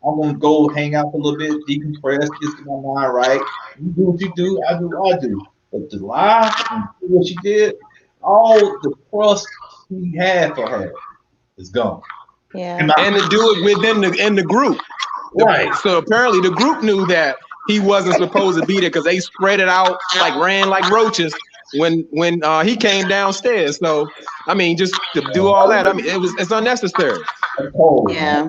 I'm gonna go hang out for a little bit, decompress, get my mind right. You do what you do. I do what I do. But to lie and do what she did, all the trust he had for her is gone. Yeah. And to do it within the group. Right. So apparently the group knew that he wasn't supposed to be there because they spread it out ran like roaches when he came downstairs. So I mean, just to do all that, I mean, it's unnecessary. Yeah.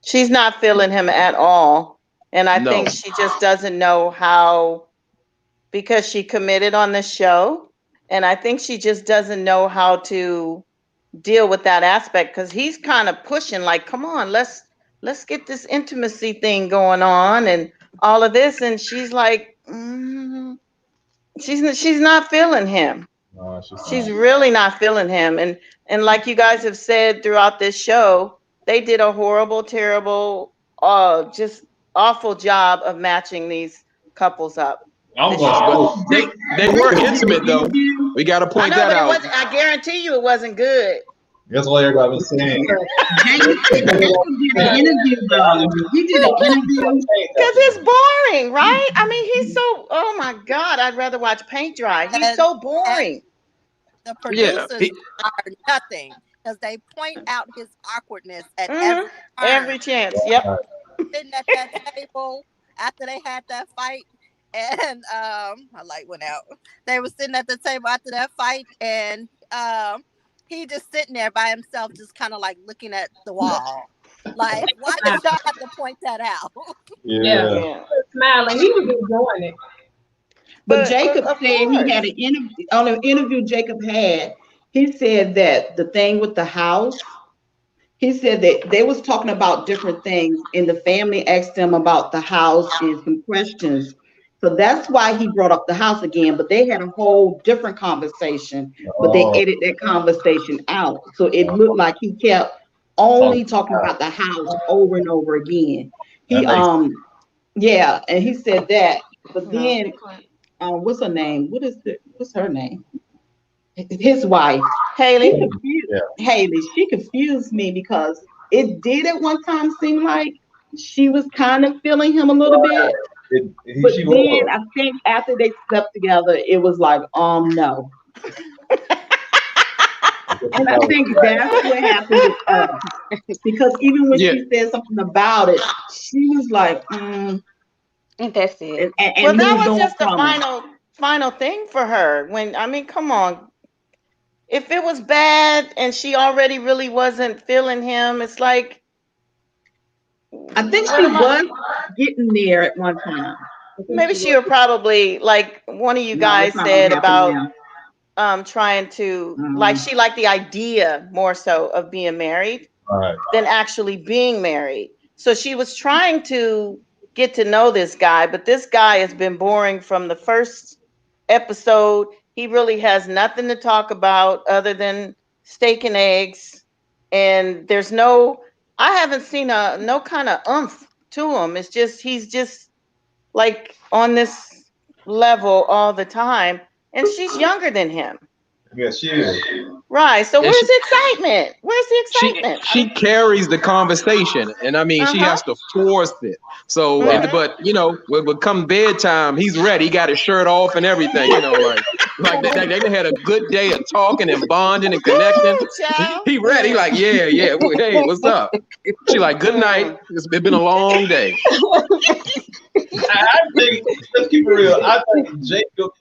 She's not feeling him at all. And I think she just doesn't know how, because she committed on the show. And I think she just doesn't know how to deal with that aspect because he's kind of pushing come on, let's get this intimacy thing going on and all of this. And she's like, she's not feeling him. No, she's really not feeling him. And like you guys have said throughout this show, they did a horrible, terrible, just awful job of matching these couples up. They were intimate though. We got to point that out. I guarantee you it wasn't good. That's what everybody was saying. He did an interview though. He did an interview. Because it's boring, right? I mean, he's so, oh my God, I'd rather watch paint dry. He's so boring. The producers are nothing because they point out his awkwardness at every chance. Yep. Sitting at that table after they had that fight. And my light went out. They were sitting at the table after that fight, and he just sitting there by himself, just kind of looking at the wall. Why did y'all have to point that out? Yeah. Smiling. He was enjoying it. But Jacob said he had an interview. On an interview Jacob had, he said that the thing with the house, he said that they was talking about different things, and the family asked them about the house and some questions. So that's why he brought up the house again, but they had a whole different conversation, but they edited that conversation out. So it looked like he kept only talking about the house over and over again. He yeah, and he said that, but then what's her name? What's her name? His wife, Haley. Haley, she confused me because it did at one time seem like she was kind of feeling him a little bit. But then I think after they slept together, it was like, no. And I think that's what happened with us. Because even when she said something about it, she was like, And that's it. And well, that was just the final thing for her. When, I mean, come on. If it was bad and she already really wasn't feeling him, it's like, I think she was getting there at one time. Maybe she would probably, like one of you guys said about trying to, like she liked the idea more so of being married than actually being married. So she was trying to get to know this guy, but this guy has been boring from the first episode. He really has nothing to talk about other than steak and eggs. And there's I haven't seen no kind of oomph to him. It's just, he's just like on this level all the time. And she's younger than him. Yes, she is. Right. So where's the excitement? Where's the excitement? She carries the conversation, and I mean, she has to force it. So, but you know, when come bedtime, he's ready. He got his shirt off and everything. You know, like they had a good day of talking and bonding and connecting. He ready. Like, yeah. Hey, what's up? She like, good night. It's been a long day. I think, let's keep it real. I think Jacob,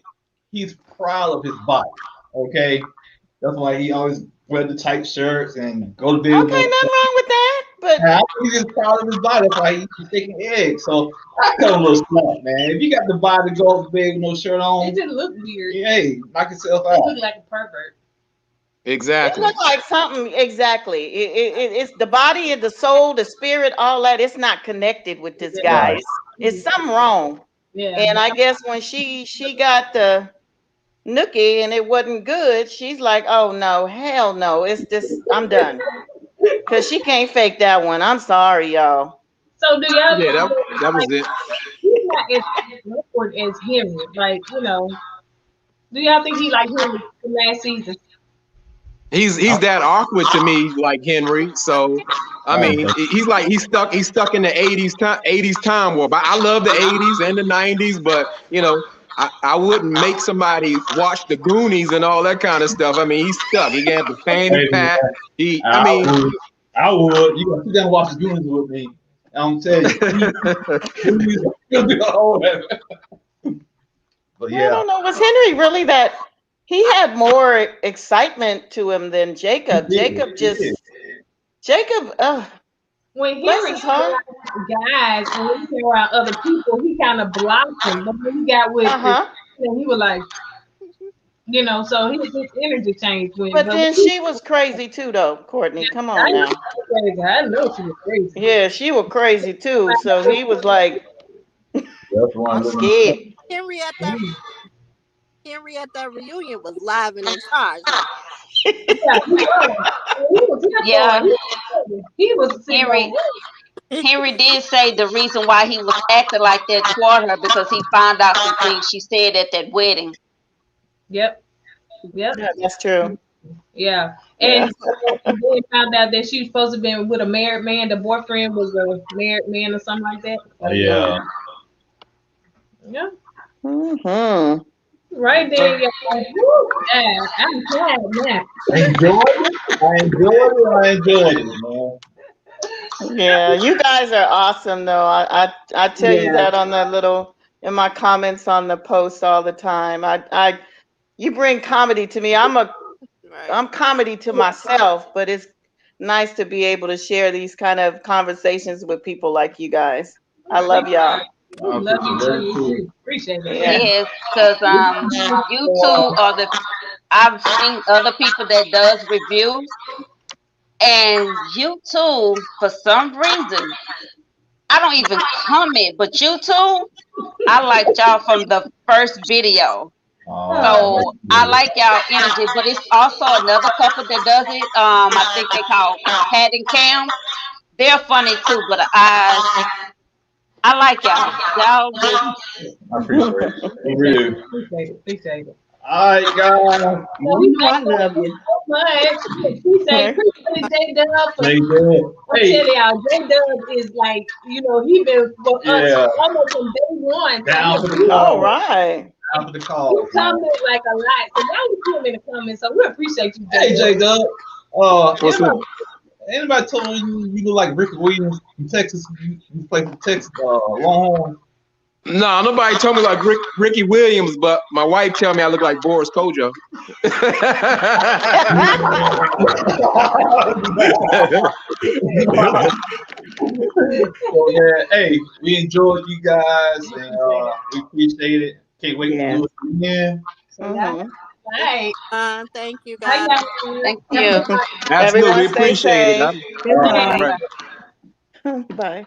he's proud of his body. Okay, that's why he always wear the tight shirts and go to bed. Okay, nothing wrong with that. But I think he's just proud of his body. That's why he's taking eggs. So I cut him a little slack, man. If you got the body to go to bed with no shirt on, it didn't look weird. Hey, knock yourself out. You look like a pervert. Exactly. It looked like something. Exactly. It's the body and the soul, the spirit, all that. It's not connected with this guy. It's something wrong. Yeah. And I guess when she got the nookie and it wasn't good, she's like, oh no, hell no, it's just, I'm done, because she can't fake that one. I'm sorry, y'all. So do y'all that was it. He's not as awkward as Henry, like, you know, do y'all think he like Henry from last season? He's that awkward to me, like Henry. So I mean, he's stuck in the 80s time warp. I love the 80s and the 90s, but you know, I wouldn't make somebody watch the Goonies and all that kind of stuff. I mean, he's stuck. He got the fanny pack. I would. You gotta sit down and watch the Goonies with me. I'm telling you. But yeah. I don't know. Was Henry really that? He had more excitement to him than Jacob. Jacob. When Henry got guys and when he came around other people, he kind of blocked him. But when he got with, he was like, you know, so his energy changed. But then she was crazy too, though, Kourtney. Come on now. I know she was crazy. Yeah, she was crazy too. So he was like, I'm scared. Henry at that reunion was live and in charge. He was Henry did say the reason why he was acting like that toward her because he found out some things she said at that wedding. Yep. Yeah, that's true. Yeah. And they found out that she was supposed to be with a married man. The boyfriend was a married man or something like that. Yeah. Yeah. Mm-hmm. Right there, I'm glad now. I enjoyed it, man. Yeah, you guys are awesome, though. I tell you that on the in my comments on the posts all the time. You bring comedy to me. I'm comedy to myself, but it's nice to be able to share these kind of conversations with people like you guys. I love y'all. I love you too. Appreciate it. Yes, because you two are I've seen other people that does reviews, And YouTube, for some reason, I don't even comment, but YouTube, I liked y'all from the first video. So I like y'all energy, but it's also another couple that does it. I think they call Pat and Cam. They're funny too, but I like y'all. Y'all just I appreciate it. Really. Appreciate it. All right, guys. So we You know I love you. so much. Appreciate J-Dub. Hey, Y'all, J-Dub is like, he been for us almost from day one. Down to the All call. right. Down to the call. You comment like a lot. So y'all was putting in the comments. So we appreciate you, Hey, J-Dub. J-Dub. Anybody told you look like Ricky Williams from Texas? You play for Texas Longhorn? No, nobody told me like Ricky Williams, but my wife tell me I look like Boris Kojo. So, hey, we enjoyed you guys, and we appreciate it. Can't wait to do it again. All right. Thank you, guys. thank you. Absolutely, we appreciate it. Bye.